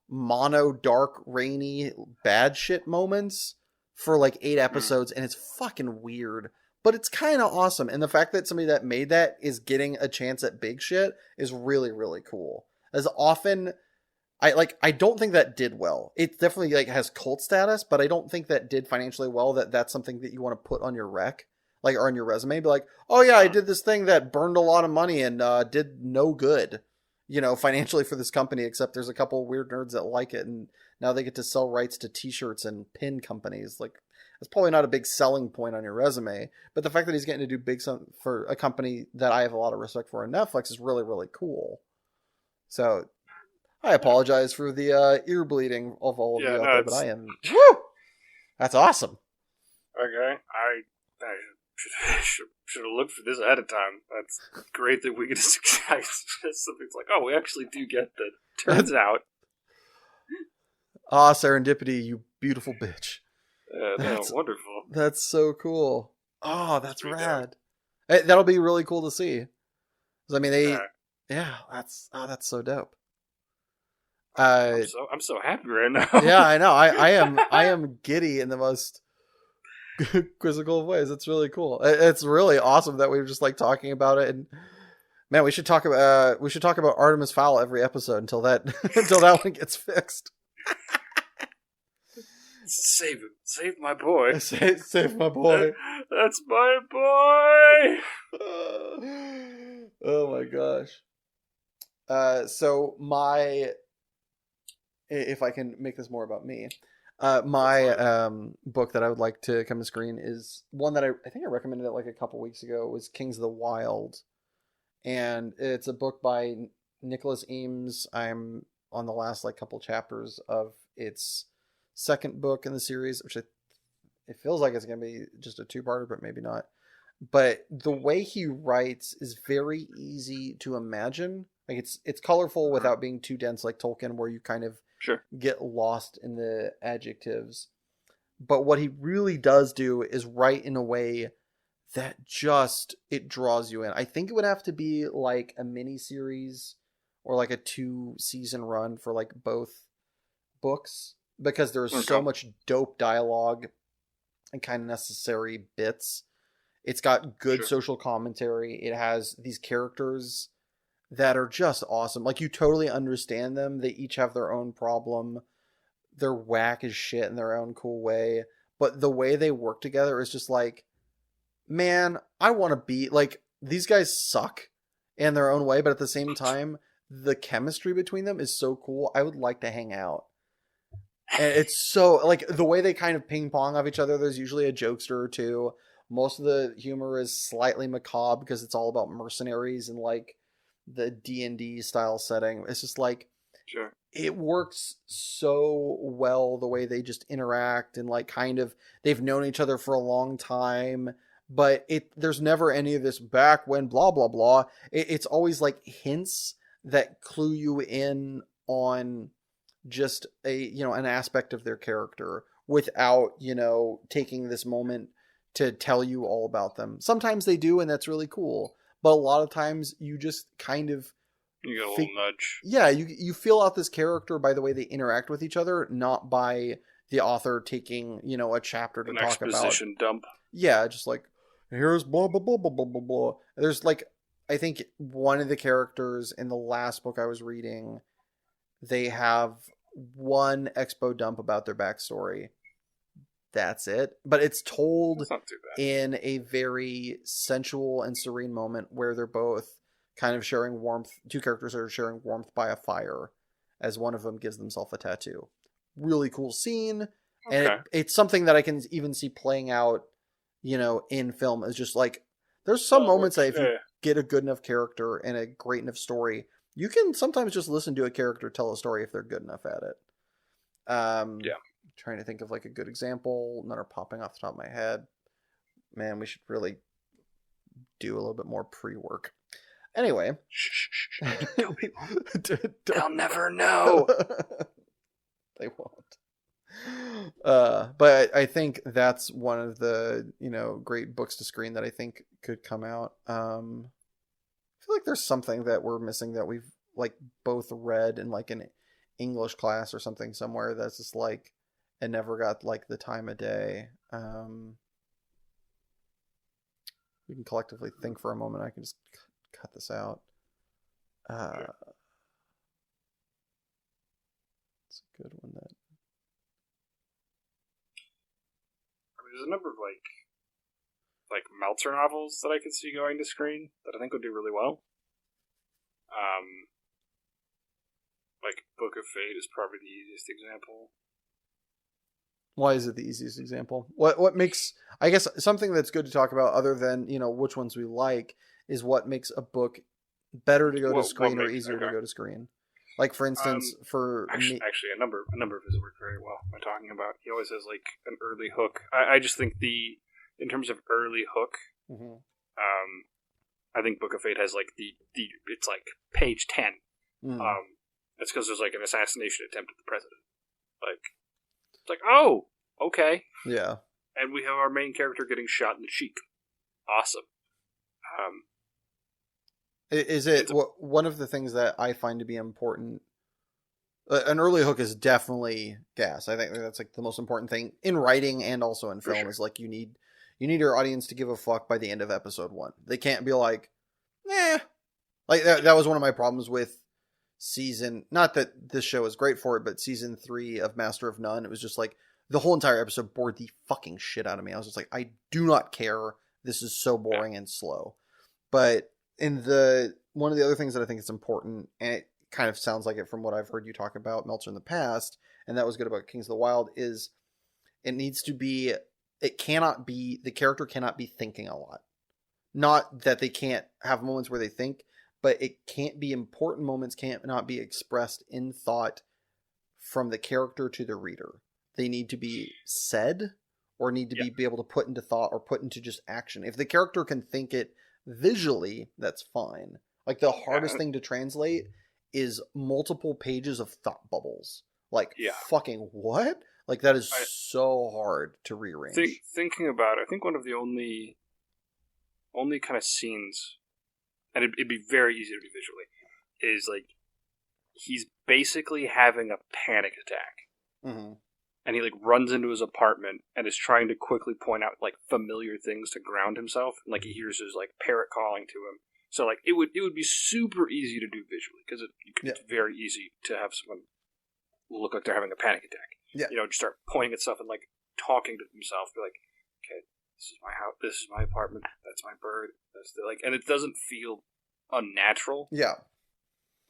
mono, dark, rainy, bad shit moments for like 8 episodes, and it's fucking weird. But it's kind of awesome, and the fact that somebody that made that is getting a chance at big shit is really, really cool. As often, I don't think that did well. It definitely like has cult status, but I don't think that did financially well. That's something that you want to put on your rec, like, or on your resume. Be like, oh yeah, I did this thing that burned a lot of money and did no good, financially for this company. Except there's a couple of weird nerds that like it, and now they get to sell rights to T-shirts and pin companies. Like, that's probably not a big selling point on your resume, but the fact that he's getting to do big something for a company that I have a lot of respect for in Netflix is really, really cool. So I apologize for the ear bleeding of all of you out there, but I am. Woo! That's awesome. Okay, I should have looked for this ahead of time. That's great that we get to suggest something like, oh, we actually do get that. Turns out. Serendipity, you beautiful bitch. That's wonderful. That's so cool. Oh, that's rad. That'll be really cool to see. I mean, that's so dope. I'm so happy right now. Yeah, I know. I am giddy in the most quizzical of ways. It's really cool. It's really awesome that we were just like talking about it. And man, we should talk about Artemis Fowl every episode until that one gets fixed. Save him. Save my boy. Save my boy. That's my boy. Oh my gosh. So if I can make this more about me, my book that I would like to come to screen is one that I think I recommended it like a couple weeks ago. It was Kings of the Wild, and it's a book by Nicholas Eames. I'm on the last like couple chapters of its second book in the series, which it feels like it's going to be just a 2-parter, but maybe not. But the way he writes is very easy to imagine. Like it's colorful without being too dense like Tolkien, where you kind of get lost in the adjectives. But what he really does do is write in a way that it draws you in. I think it would have to be like a mini series or like a 2-season run for like both books, because there's so much dope dialogue and kind of necessary bits. It's got good social commentary. It has these characters that are just awesome. Like, you totally understand them. They each have their own problem. They're whack as shit in their own cool way. But the way they work together is just like, man, I want to be like, these guys suck in their own way, but at the same time, the chemistry between them is so cool. I would like to hang out. And it's so, like, the way they kind of ping pong off each other, there's usually a jokester or two. Most of the humor is slightly macabre because it's all about mercenaries and, like, the D&D style setting. It's just, like, it works so well the way they just interact and, like, kind of, they've known each other for a long time, but there's never any of this back when blah, blah, blah. It's always, like, hints that clue you in on just an aspect of their character without, taking this moment to tell you all about them. Sometimes they do, and that's really cool. But a lot of times you just kind of, you get a little nudge. Yeah, you feel out this character by the way they interact with each other, not by the author taking, a chapter to talk about. An exposition dump. Yeah, just like, here's blah, blah, blah, blah, blah, blah, blah. There's like, I think one of the characters in the last book I was reading, they have one expo dump about their backstory. That's it. But it's told in a very sensual and serene moment where they're both kind of sharing warmth. Two characters are sharing warmth by a fire as one of them gives themselves a tattoo. Really cool scene. And Okay. it's something that I can even see playing out, in film. Is just like there's some Well, it moments that works. if you get a good enough character and a great enough story, you can sometimes just listen to a character tell a story if they're good enough at it. Yeah. Trying to think of like a good example. None are popping off the top of my head. Man, we should really do a little bit more pre-work. Anyway, Shh. Don't tell people. Don't- They'll never know. They won't. But I think that's one of the great books to screen that I think could come out. I feel like there's something that we're missing that we've like both read in like an English class or something somewhere that's just like it never got like the time of day. We can collectively think for a moment. I can just cut this out. It's a good one that. I mean, there's a number of like Meltzer novels that I could see going to screen that I think would do really well. Like Book of Fate is probably the easiest example. Why is it the easiest example? What makes, I guess, something that's good to talk about other than which ones we like is what makes a book better to go to screen or easier to go to screen. Like for instance, for actually, a number of his work very well. I'm talking about he always has like an early hook. I just think in terms of early hook, mm-hmm. I think Book of Fate has like the it's like page 10. Mm. It's because there's like an assassination attempt at the president. Like it's like, oh, okay, yeah, and we have our main character getting shot in the cheek. Awesome. Is it one of the things that I find to be important? An early hook is definitely gas. I think that's like the most important thing in writing and also in film. Is like you need your audience to give a fuck by the end of episode 1. They can't be like, eh. Like that was one of my problems with season. Not that this show is great for it, but season 3 of Master of None. It was just like the whole entire episode bored the fucking shit out of me. I was just like, I do not care. This is so boring and slow. But in one of the other things that I think is important, and it kind of sounds like it from what I've heard you talk about Meltzer in the past, and that was good about Kings of the Wild, is it needs to be, the character cannot be thinking a lot. Not that they can't have moments where they think, but it can't be important moments, can't not be expressed in thought from the character to the reader. They need to be said or need to be able to put into thought or put into just action. If the character can think it visually, that's fine. Like the hardest thing to translate is multiple pages of thought bubbles. Like fucking what? Like that is so hard to rearrange. Thinking about it, I think one of the only kind of scenes, and it'd be very easy to do visually, is like he's basically having a panic attack. Mm-hmm. And he like runs into his apartment and is trying to quickly point out like familiar things to ground himself. And like he hears his like parrot calling to him. So like it would be super easy to do visually because it's very easy to have someone look like they're having a panic attack. Yeah. Just start pointing at stuff and like talking to themselves. Be like, okay, this is my house. This is my apartment. That's my bird. That's and it doesn't feel unnatural. Yeah.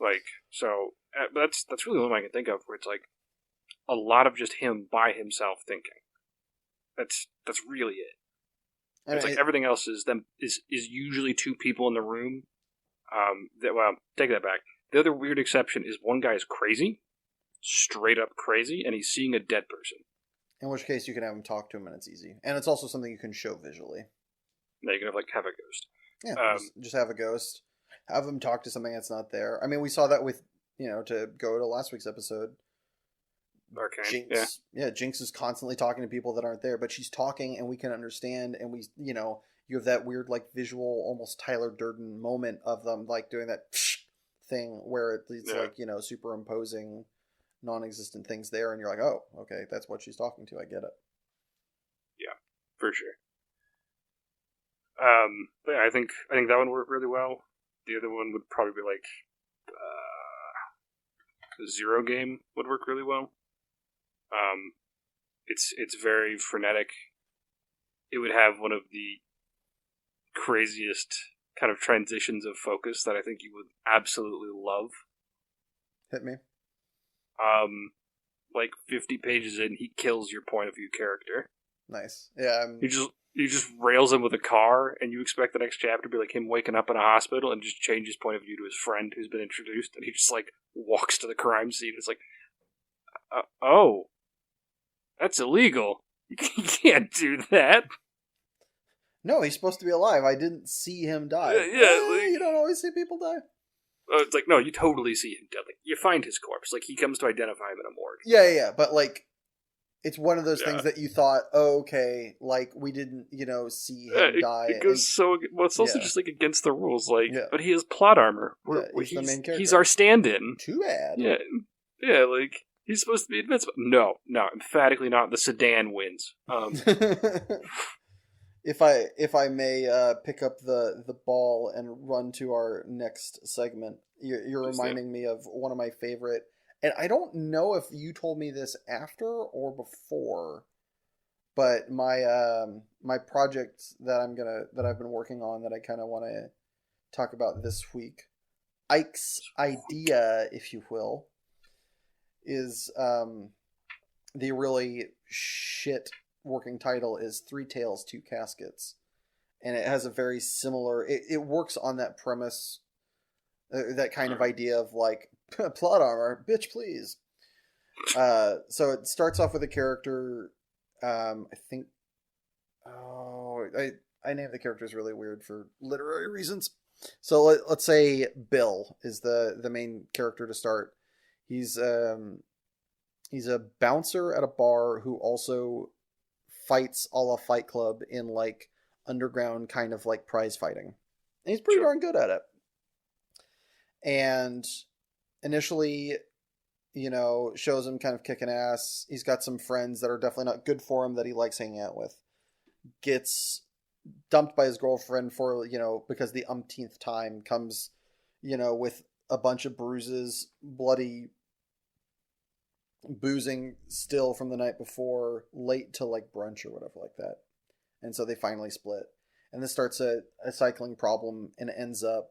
Like so, but that's really the one I can think of where it's like a lot of just him by himself thinking. That's really it. It's like everything else is usually two people in the room. Take that back. The other weird exception is one guy is crazy, straight up crazy, and he's seeing a dead person. In which case you can have him talk to him and it's easy. And it's also something you can show visually. Now you can have a ghost. Yeah, just have a ghost. Have him talk to something that's not there. I mean, we saw that with, to go to last week's episode. Arcane. Jinx, Jinx is constantly talking to people that aren't there, but she's talking and we can understand, and we, you have that weird, like, visual, almost Tyler Durden moment of them, like, doing that thing where it's like, superimposing non-existent things there, and you're like, oh, okay, that's what she's talking to, I get it. Yeah, for sure. But yeah, I think that one worked really well. The other one would probably be like Zero Game would work really well. It's very frenetic. It would have one of the craziest kind of transitions of focus that I think you would absolutely love. Hit me. like 50 pages in, he kills your point of view character. Nice. Yeah. He just rails him with a car, and you expect the next chapter to be like him waking up in a hospital and just change his point of view to his friend who's been introduced, and he just like walks to the crime scene. It's like, oh, that's illegal. You can't do that. No, he's supposed to be alive. I didn't see him die. You don't always see people die. It's like, no, you totally see him dead. Like, you find his corpse. Like, he comes to identify him in a morgue. Yeah. But, like, it's one of those things that you thought, oh, okay, like, we didn't, see him die. It goes it's also just, like, against the rules. Like, but he has plot armor. He's the main character. He's our stand-in. Too bad. Yeah, like, he's supposed to be invincible. No, emphatically not. The sedan wins. If I may pick up the ball and run to our next segment, you're reminding me of one of my favorite, and I don't know if you told me this after or before, but my project that I've been working on that I kind of want to talk about this week, Ike's idea, if you will, is the really shit working title is Three Tails, Two Caskets, and it has a very similar. It works on that premise, that kind of idea of like plot armor, bitch, please. So it starts off with a character. I think. Oh, I named the characters really weird for literary reasons. So let's say Bill is the main character to start. He's a bouncer at a bar who also fights a la Fight Club in like underground kind of like prize fighting. And he's pretty darn good at it. And initially, shows him kind of kicking ass. He's got some friends that are definitely not good for him that he likes hanging out with. Gets dumped by his girlfriend for, because the umpteenth time comes, with a bunch of bruises, bloody, boozing still from the night before, late to like brunch or whatever like that. And so they finally split. And this starts a cycling problem and ends up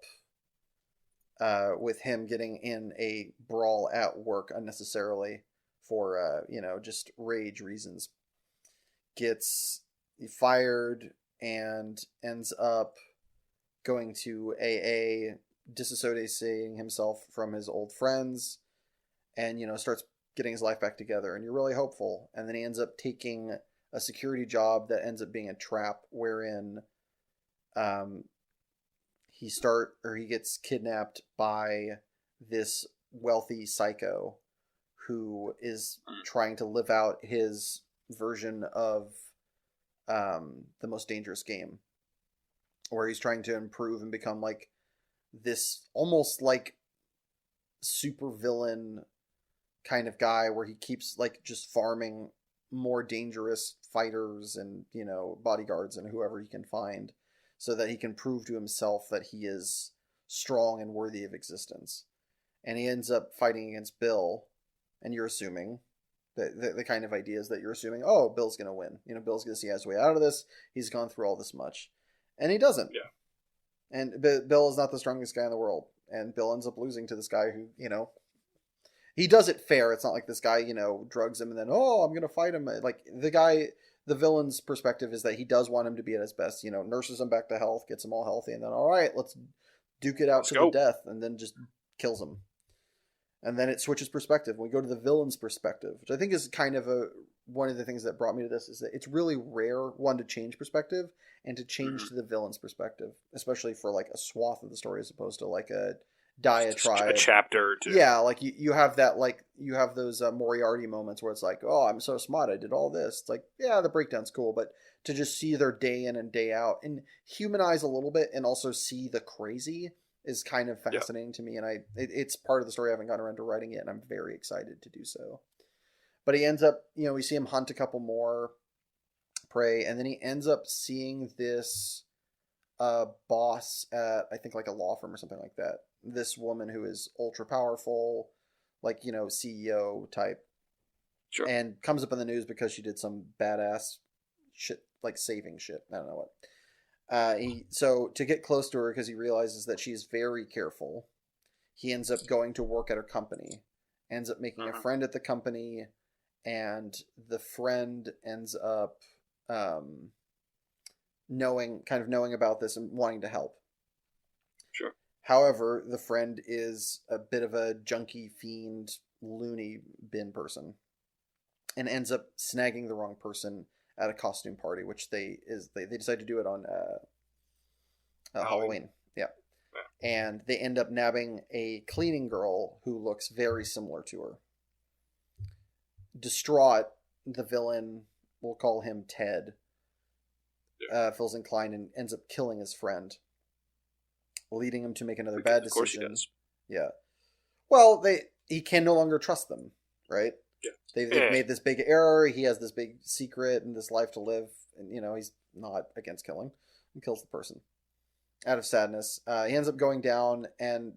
with him getting in a brawl at work unnecessarily for, just rage reasons. Gets fired and ends up going to AA, disassociating himself from his old friends, and, starts getting his life back together, and you're really hopeful. And then he ends up taking a security job that ends up being a trap, wherein he gets kidnapped by this wealthy psycho who is trying to live out his version of the most dangerous game, where he's trying to improve and become like this almost like super villain kind of guy, where he keeps like just farming more dangerous fighters and bodyguards and whoever he can find, so that he can prove to himself that he is strong and worthy of existence. And he ends up fighting against Bill, and you're assuming the kind of ideas that you're assuming, oh, Bill's gonna win, Bill's gonna see his way out of this, he's gone through all this much, and he doesn't. And Bill is not the strongest guy in the world, and Bill ends up losing to this guy who, he does it fair. It's not like this guy, drugs him and then, oh, I'm going to fight him. Like, the villain's perspective is that he does want him to be at his best, nurses him back to health, gets him all healthy, and then, all right, let's duke it out to the death, and then just kills him. And then it switches perspective. We go to the villain's perspective, which I think is kind of one of the things that brought me to this, is that it's really rare, one, to change perspective, and to change to the villain's perspective, especially for, like, a swath of the story, as opposed to, like, a diatribe, a chapter or two. Yeah, like you have that, like you have those Moriarty moments where it's like, oh, I'm so smart, I did all this. It's like, yeah, the breakdown's cool, but to just see their day in and day out and humanize a little bit and also see the crazy is kind of fascinating to me, and it's part of the story I haven't gotten around to writing it, and I'm very excited to do so. But he ends up, we see him hunt a couple more prey, and then he ends up seeing this boss at, I think, like a law firm or something like that. This woman who is ultra powerful, like, CEO type. Sure. And comes up in the news because she did some badass shit, like saving shit. I don't know what. So to get close to her, because he realizes that she's very careful, he ends up going to work at her company, ends up making a friend at the company, and the friend ends up knowing about this and wanting to help. Sure. However, the friend is a bit of a junkie fiend, loony bin person, and ends up snagging the wrong person at a costume party, which they decide to do it on Halloween. Yeah. And they end up nabbing a cleaning girl who looks very similar to her. Distraught, the villain, we'll call him Ted, feels inclined and ends up killing his friend, leading him to make another bad decision. Of course he does. Yeah. Well, he can no longer trust them, right? Yeah. They've made this big error. He has this big secret and this life to live, and he's not against killing. He kills the person out of sadness. He ends up going down and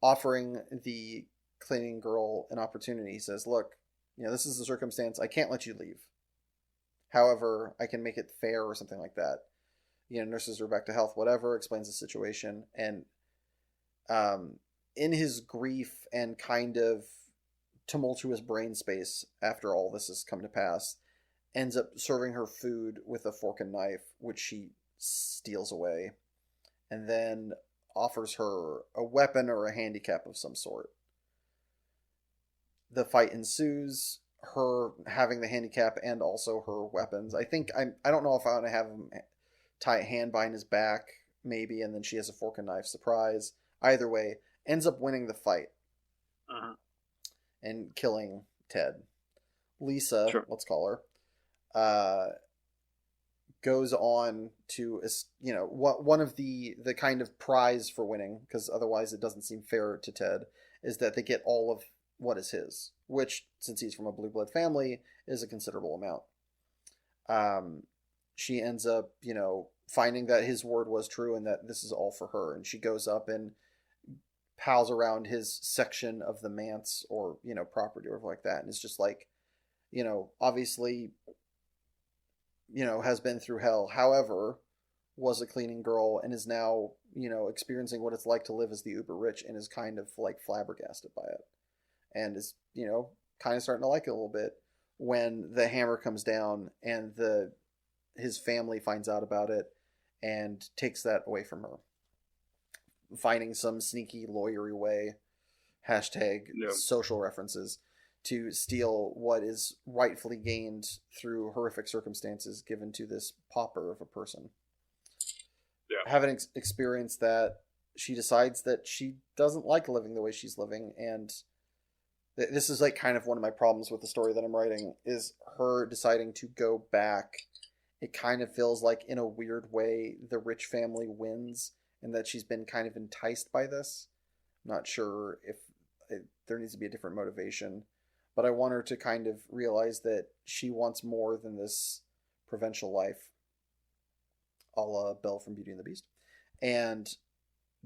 offering the cleaning girl an opportunity. He says, "Look, this is the circumstance. I can't let you leave. However, I can make it fair," or something like that. Nurses her back to health, whatever, explains the situation. And in his grief and kind of tumultuous brain space after all this has come to pass, ends up serving her food with a fork and knife, which she steals away, and then offers her a weapon or a handicap of some sort. The fight ensues, her having the handicap and also her weapons. I don't know if I want to have him tie a hand behind his back, maybe, and then she has a fork and knife surprise. Either way, ends up winning the fight. And killing Ted. Lisa, sure, let's call her, goes on to, one of the kind of prize for winning, because otherwise it doesn't seem fair to Ted, is that they get all of what is his, which, since he's from a blue blood family, is a considerable amount. She ends up, finding that his word was true and that this is all for her, and she goes up and pals around his section of the manse or property or like that, and it's just like, obviously, has been through hell, however, was a cleaning girl and is now experiencing what it's like to live as the uber rich, and is kind of like flabbergasted by it, and is kind of starting to like it a little bit when the hammer comes down and his family finds out about it and takes that away from her, finding some sneaky lawyery way, social references, to steal what is rightfully gained through horrific circumstances given to this pauper of a person. Yeah. Having experienced that, she decides that she doesn't like living the way she's living, and this is like kind of one of my problems with the story that I'm writing, is her deciding to go back. It kind of feels like, in a weird way, the rich family wins, and that she's been kind of enticed by this. I'm not sure if there needs to be a different motivation, but I want her to kind of realize that she wants more than this provincial life, a la Belle from Beauty and the Beast, and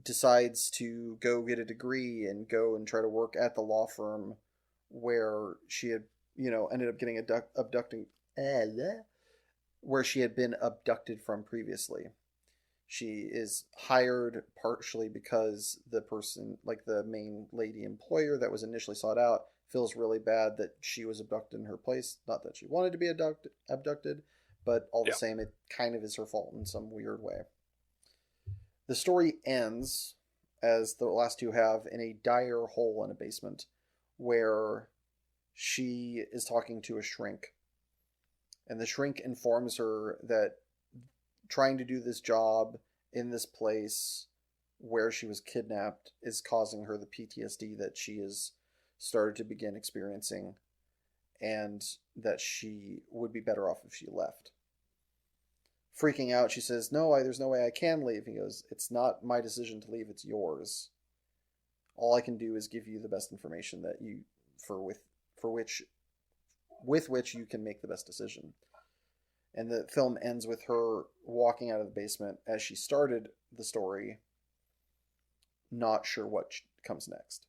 decides to go get a degree and go and try to work at the law firm where she had, ended up getting where she had been abducted from previously. She is hired partially because the person, like the main lady employer that was initially sought out, feels really bad that she was abducted in her place. Not that she wanted to be abducted, but all the same, it kind of is her fault in some weird way. The story ends, as the last two have, in a dire hole in a basement where she is talking to a shrink. And the shrink informs her that trying to do this job in this place where she was kidnapped is causing her the PTSD that she has started to begin experiencing, and that she would be better off if she left. Freaking out, she says, "No, there's no way I can leave." He goes, "It's not my decision to leave, it's yours. All I can do is give you the best information that with which you can make the best decision." And the film ends with her walking out of the basement as she started the story, not sure what comes next.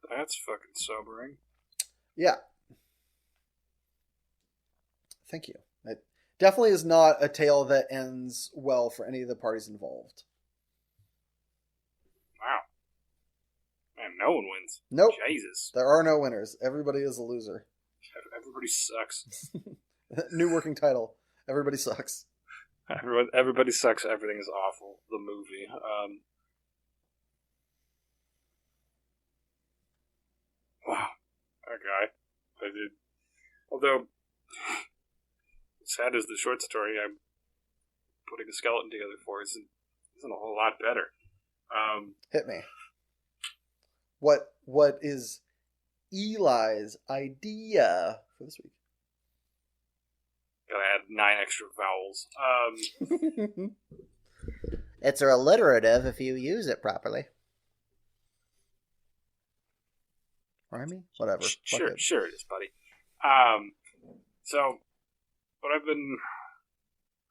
That's fucking sobering. Yeah. Thank you. It definitely is not a tale that ends well for any of the parties involved. Wow. Man, no one wins. Nope. Jesus. There are no winners. Everybody is a loser. Everybody sucks. New working title. Everybody sucks. Everybody sucks. Everything is awful. The movie. Wow. Okay. I did. Although, sad as the short story I'm putting a skeleton together for isn't a whole lot better. Hit me. What is Eli's idea for this week? Gotta add 9 extra vowels. It's alliterative if you use it properly. Rhymey? Whatever. Sure it is, buddy. So, what I've been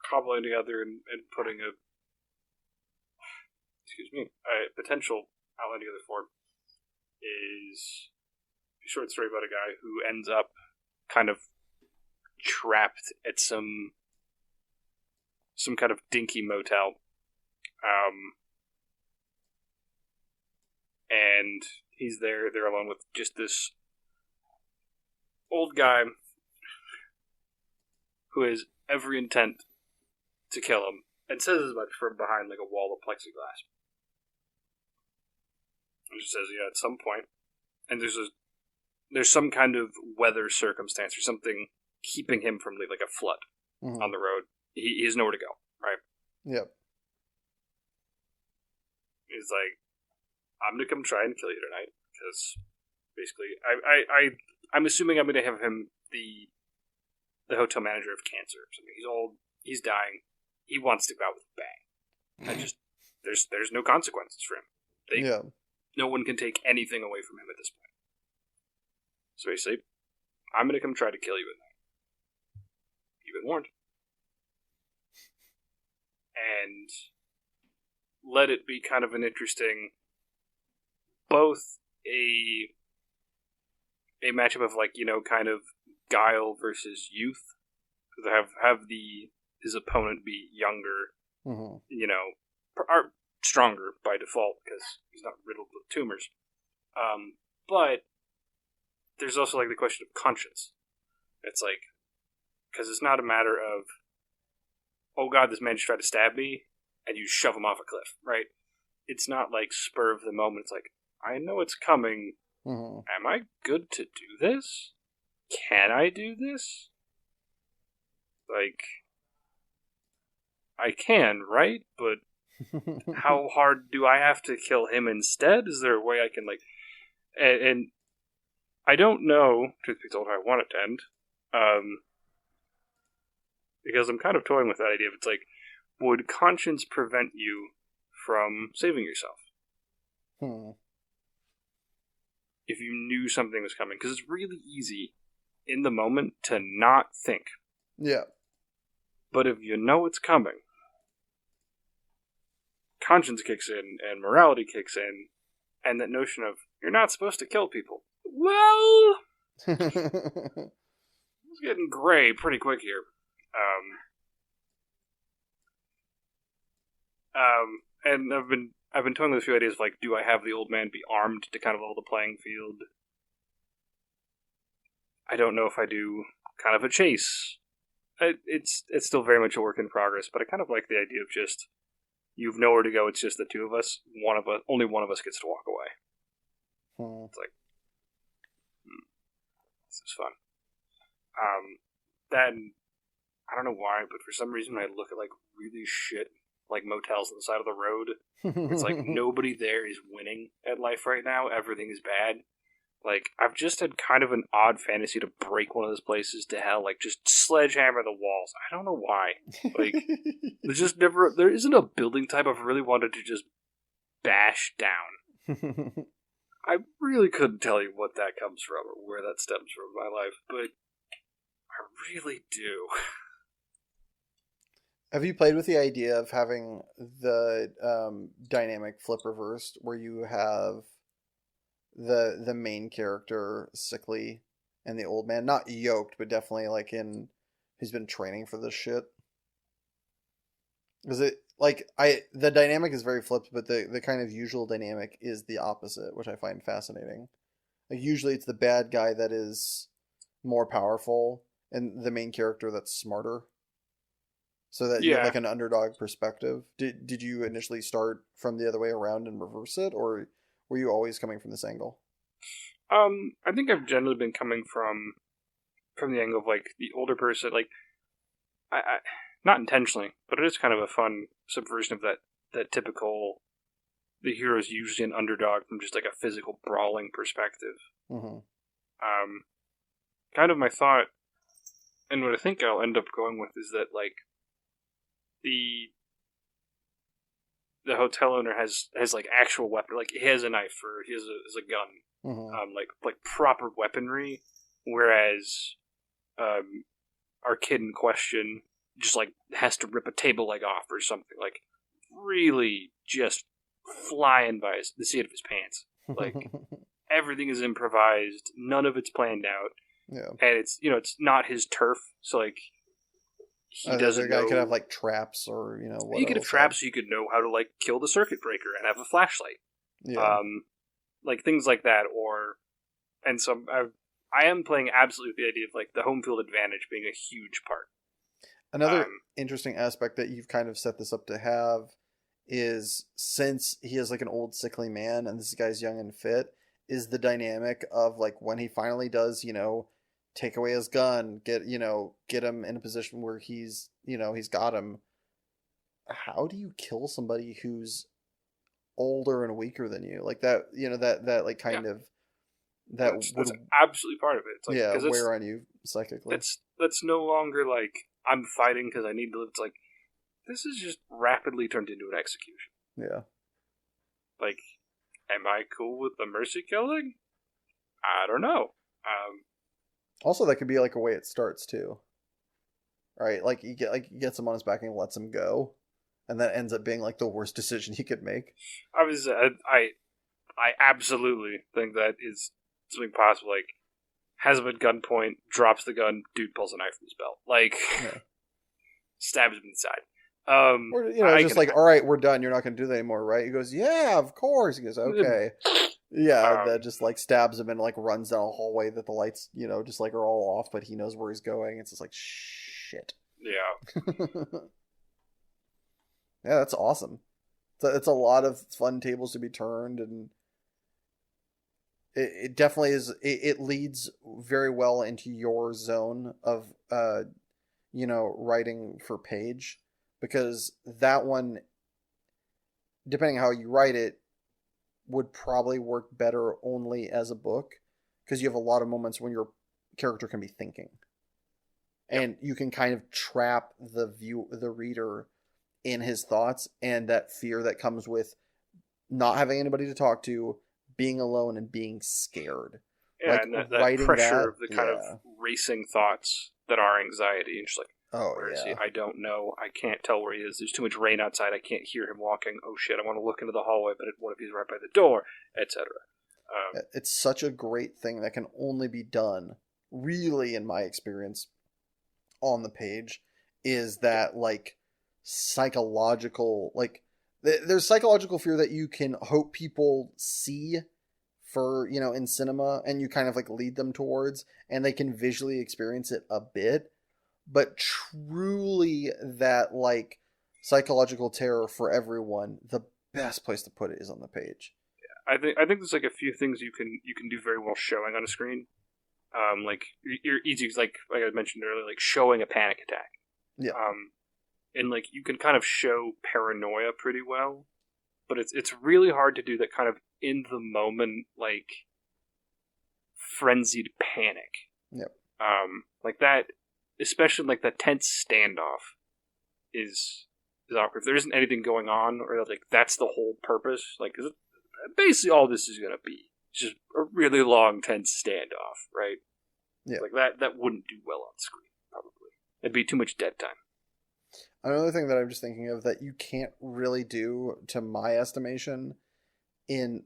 cobbling together and putting a potential outline together for is a short story about a guy who ends up kind of trapped at some kind of dinky motel. And he's there alone with just this old guy who has every intent to kill him, and says as much from behind like a wall of plexiglass. He just says, at some point, and there's some kind of weather circumstance or something keeping him from like a flood on the road. He has nowhere to go, right? Yep. He's like, I'm gonna come try and kill you tonight, because basically, I'm assuming I'm gonna have him the hotel manager of cancer or something. He's old, he's dying, he wants to go out with a bang. There's no consequences for him. No one can take anything away from him at this point. So basically, I'm gonna come try to kill you at night. You've been warned. And let it be kind of an interesting, both a matchup of kind of guile versus youth. Have his opponent be younger, are stronger by default because he's not riddled with tumors. But there's also the question of conscience. It's because it's not a matter of, oh god, this man just tried to stab me, and you shove him off a cliff, right? It's not spur of the moment. It's I know it's coming. Am I good to do this? Can I do this? I can, right? But how hard do I have to kill him instead? Is there a way I can, and I don't know, truth be told, how I want it to end. Because I'm kind of toying with that idea of would conscience prevent you from saving yourself? If you knew something was coming. Because it's really easy in the moment to not think. Yeah. But if you know it's coming, conscience kicks in and morality kicks in, and that notion of, you're not supposed to kill people. Well, it's getting gray pretty quick here. And I've been toying with a few ideas of do I have the old man be armed to kind of level the playing field? I don't know if I do kind of a chase. It's still very much a work in progress, but I kind of like the idea of just, you've nowhere to go, it's just the two of us. Only one of us gets to walk away. It's this is fun. Then, I don't know why, but for some reason I look at really shit motels on the side of the road. It's nobody there is winning at life right now. Everything is bad. I've just had kind of an odd fantasy to break one of those places to hell, just sledgehammer the walls. I don't know why. There isn't a building type I've really wanted to just bash down. I really couldn't tell you what that comes from or where that stems from in my life, but I really do. Have you played with the idea of having the dynamic flip reversed, where you have the main character sickly and the old man not yoked, but definitely who's been training for this shit? Because like the dynamic is very flipped, but the kind of usual dynamic is the opposite, which I find fascinating. Like usually it's the bad guy that is more powerful and the main character that's smarter. So that you have Yeah. like an underdog perspective. Did you initially start from the other way around and reverse it, or were you always coming from this angle? I think I've generally been coming from the angle of like the older person, like I not intentionally, but it is kind of a fun subversion of that typical. The hero is usually an underdog from just like a physical brawling perspective. Mm-hmm. Kind of my thought, and what I think I'll end up going with is that like the the hotel owner has like actual weapon, like he has a knife or he has a gun, Mm-hmm. like proper weaponry, whereas our kid in question just like has to rip a table leg off or something, like really just flying by the seat of his pants. Like everything is improvised, none of it's planned out, Yeah. and it's not his turf, so like he The other doesn't guy could have know. like traps or what He could have else. Have. traps, so you could know how to like kill the circuit breaker and have a flashlight, Yeah. like things like that. Or and so I am playing absolutely with the idea of like the home field advantage being a huge part. Another interesting aspect that you've kind of set this up to have is since he is like an old sickly man and this guy's young and fit, is the dynamic of like when he finally does, take away his gun, get him in a position where he's got him. How do you kill somebody who's older and weaker than you? Like that, that like Yeah, kind of that that's would absolutely part of it. It's like yeah, because wear on you psychically. that's no longer like I'm fighting because I need to live. It's like this is just rapidly turned into an execution. Yeah. Like, am I cool with the mercy killing? I don't know. Also, that could be like a way it starts too, right? Like he gets him on his back and lets him go, and that ends up being like the worst decision he could make. I absolutely think that is something possible. Like, has him at gunpoint, drops the gun, dude pulls a knife from his belt, like Yeah. stabs him inside. Or I just can. like, all right, we're done. You're not going to do that anymore, right? He goes, yeah, of course. He goes, okay. Yeah, Um, that just like stabs him and like runs down a hallway that the lights, just like are all off, but he knows where he's going. It's just like shit. yeah, Yeah, that's awesome. It's a lot of fun tables to be turned, and it definitely is. It leads very well into your zone of writing for page, because that one, depending how you write it, would probably work better only as a book, because you have a lot of moments when your character can be thinking, yep, and you can kind of trap the reader in his thoughts and that fear that comes with not having anybody to talk to, being alone, and being scared. yeah, Like and that writing pressure that, of the kind of yeah. racing thoughts that are anxiety, and just like, Oh where is he? yeah. I don't know. I can't tell where he is. There's too much rain outside. I can't hear him walking. Oh shit! I want to look into the hallway, but what if he's right by the door, etc. It's such a great thing that can only be done, really, in my experience, on the page, is that like psychological, like there's psychological fear that you can hope people see for in cinema, and you kind of like lead them towards, and they can visually experience it a bit, but truly that like psychological terror for everyone, the best place to put it is on the page. I think there's like a few things you can do very well showing on a screen. Like you're easy, like I mentioned earlier, like showing a panic attack. Yeah. And like you can kind of show paranoia pretty well, but it's really hard to do that kind of in the moment, like frenzied panic. Yep. Like that, especially like that tense standoff is awkward. If there isn't anything going on, or like that's the whole purpose, like 'cause basically all this is gonna be just a really long tense standoff, right? Yeah. Like that wouldn't do well on screen, probably. It'd be too much dead time. Another thing that I'm just thinking of that you can't really do, to my estimation, in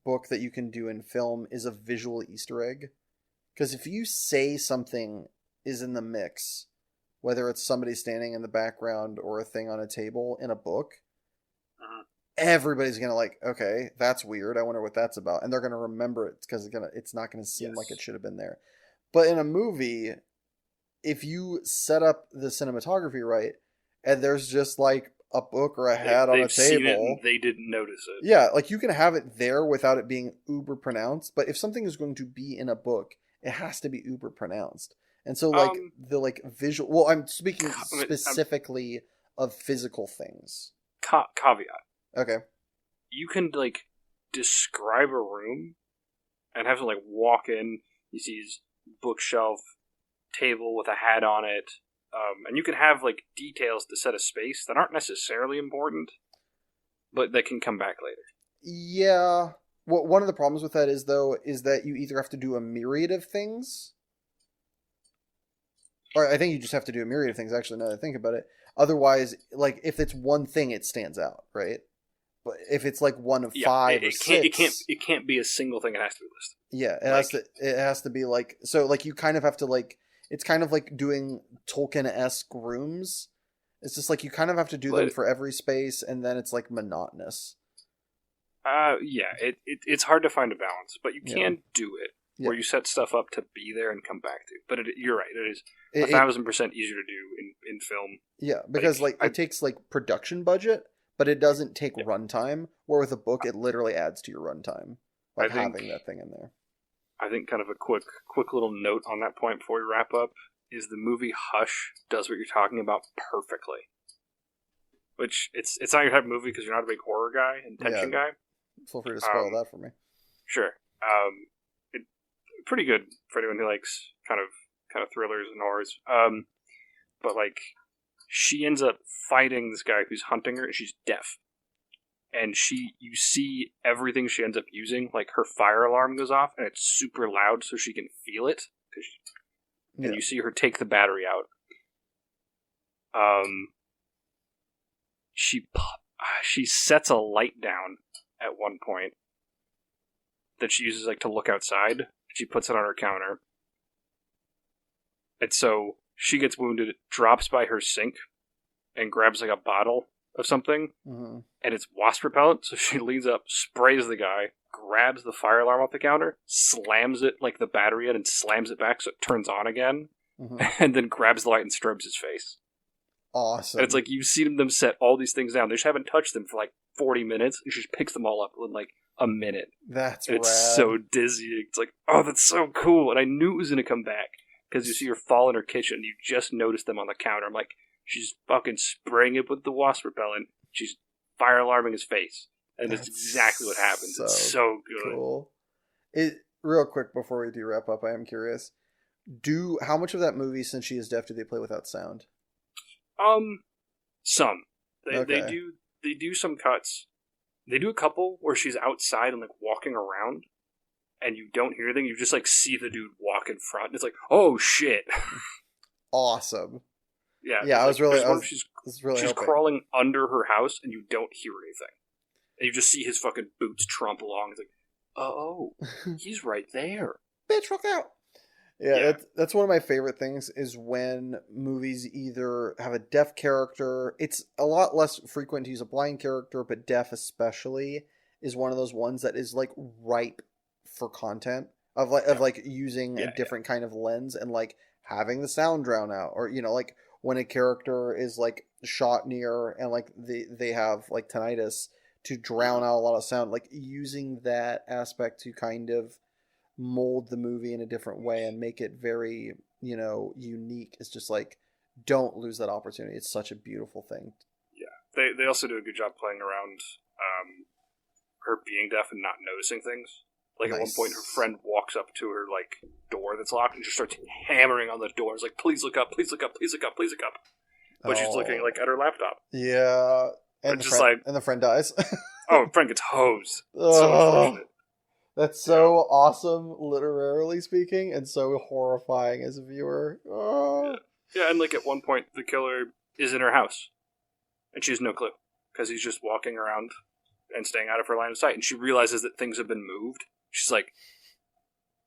book that you can do in film is a visual Easter egg. Because if you say something is in the mix, whether it's somebody standing in the background or a thing on a table in a book, Uh-huh. everybody's gonna like, okay, that's weird. I wonder what that's about, and they're gonna remember it because it's not gonna seem like it Yes. should have been there. But in a movie, if you set up the cinematography right, and there's just like a book or a hat on a They've seen it and table, they didn't notice it. yeah, like you can have it there without it being uber pronounced. But if something is going to be in a book, it has to be uber pronounced. And so, like the like visual. Well, I'm speaking specifically of physical things. Caveat. Okay. You can like describe a room and have to like walk in. You see his bookshelf, table with a hat on it, and you can have like details to set a space that aren't necessarily important, but that can come back later. Yeah. Well, one of the problems with that is that you either have to do a myriad of things, or I think you just have to do a myriad of things. Actually, now that I think about it, otherwise, like if it's one thing, it stands out, right? But if it's like one of five or six, it can't be a single thing. It has to be listed. Yeah, it has to be like, so like you kind of have to like, it's kind of like doing Tolkien-esque rooms. It's just like you kind of have to do them for every space, and then it's like monotonous. Yeah, it's hard to find a balance, but you can do it where you set stuff up to be there and come back to. But you're right, it is 1,000% easier to do in film. Yeah, because it takes like production budget, but it doesn't take runtime. Where with a book, it literally adds to your runtime by having that thing in there. I think kind of a quick little note on that point before we wrap up is the movie Hush does what you're talking about perfectly. Which it's not your type of movie because you're not a big horror guy and tension guy. Feel free to spoil that for me. Sure. Pretty good for anyone who likes kind of thrillers and horrors. But like, she ends up fighting this guy who's hunting her, and she's deaf. And you see everything she ends up using, like her fire alarm goes off, and it's super loud so she can feel it. And you see her take the battery out. She sets a light down at one point that she uses like to look outside. She puts it on her counter. And so she gets wounded, drops by her sink, and grabs like a bottle of something, and it's wasp repellent, so she leans up, sprays the guy, grabs the fire alarm off the counter, slams it like the battery in, and slams it back so it turns on again, and then grabs the light and strobes his face. Awesome. And it's like, you've seen them set all these things down. They just haven't touched them for like 40 minutes, and she just picks them all up in like a minute. That's rad. It's so dizzying. It's like, oh, that's so cool, and I knew it was going to come back, because you see her fall in her kitchen, you just noticed them on the counter. I'm like, she's fucking spraying it with the wasp repellent. She's fire alarming his face. And that's exactly what happens. It's so good. Cool. Real quick before we do wrap up, I am curious. How much of that movie, since she is deaf, do they play without sound? Some. They do some cuts. They do a couple where she's outside and like walking around, and you don't hear anything. You just like see the dude walk in front, and it's like, oh shit. Awesome. Yeah, she's crawling under her house, and you don't hear anything. And you just see his fucking boots tromp along. It's like, oh, he's right there. Bitch, look out! Yeah. That's one of my favorite things is when movies either have a deaf character. It's a lot less frequent to use a blind character, but deaf especially is one of those ones that is like ripe for content of using a different kind of lens and like having the sound drown out, or like when a character is like shot near and like they have like tinnitus to drown out a lot of sound, like using that aspect to kind of mold the movie in a different way and make it very unique. It's just like, don't lose that opportunity. It's such a beautiful thing. They also do a good job playing around her being deaf and not noticing things. Like, nice. At one point, her friend walks up to her, like, door that's locked and just starts hammering on the door. It's like, please look up, please look up, please look up, please look up. But she's looking, like, at her laptop. Yeah. And the friend dies. Oh, the friend gets hosed. So unfortunate. That's so awesome, literally speaking, and so horrifying as a viewer. Oh. Yeah, and, like, at one point, the killer is in her house. And she has no clue. Because he's just walking around and staying out of her line of sight. And she realizes that things have been moved. She's like,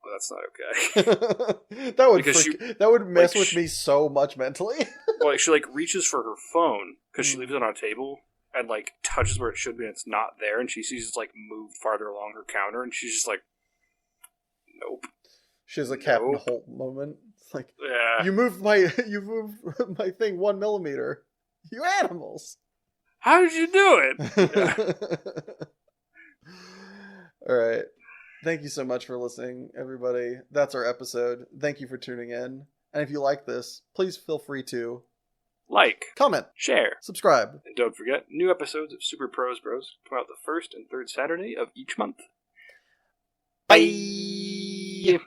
"Oh, that's not okay." That would mess with me so much mentally. Well, like, she like reaches for her phone because she leaves it on a table and like touches where it should be and it's not there, and she sees it's like moved farther along her counter, and she's just like, nope. She has a Captain Holt moment. It's like, Yeah. you moved my thing 1 millimeter. You animals. How did you do it? Yeah. All right. Thank you so much for listening, everybody. That's our episode. Thank you for tuning in. And if you like this, please feel free to Like, comment, share, subscribe. and don't forget, new episodes of Super Pros Bros come out the first and third Saturday of each month. Bye.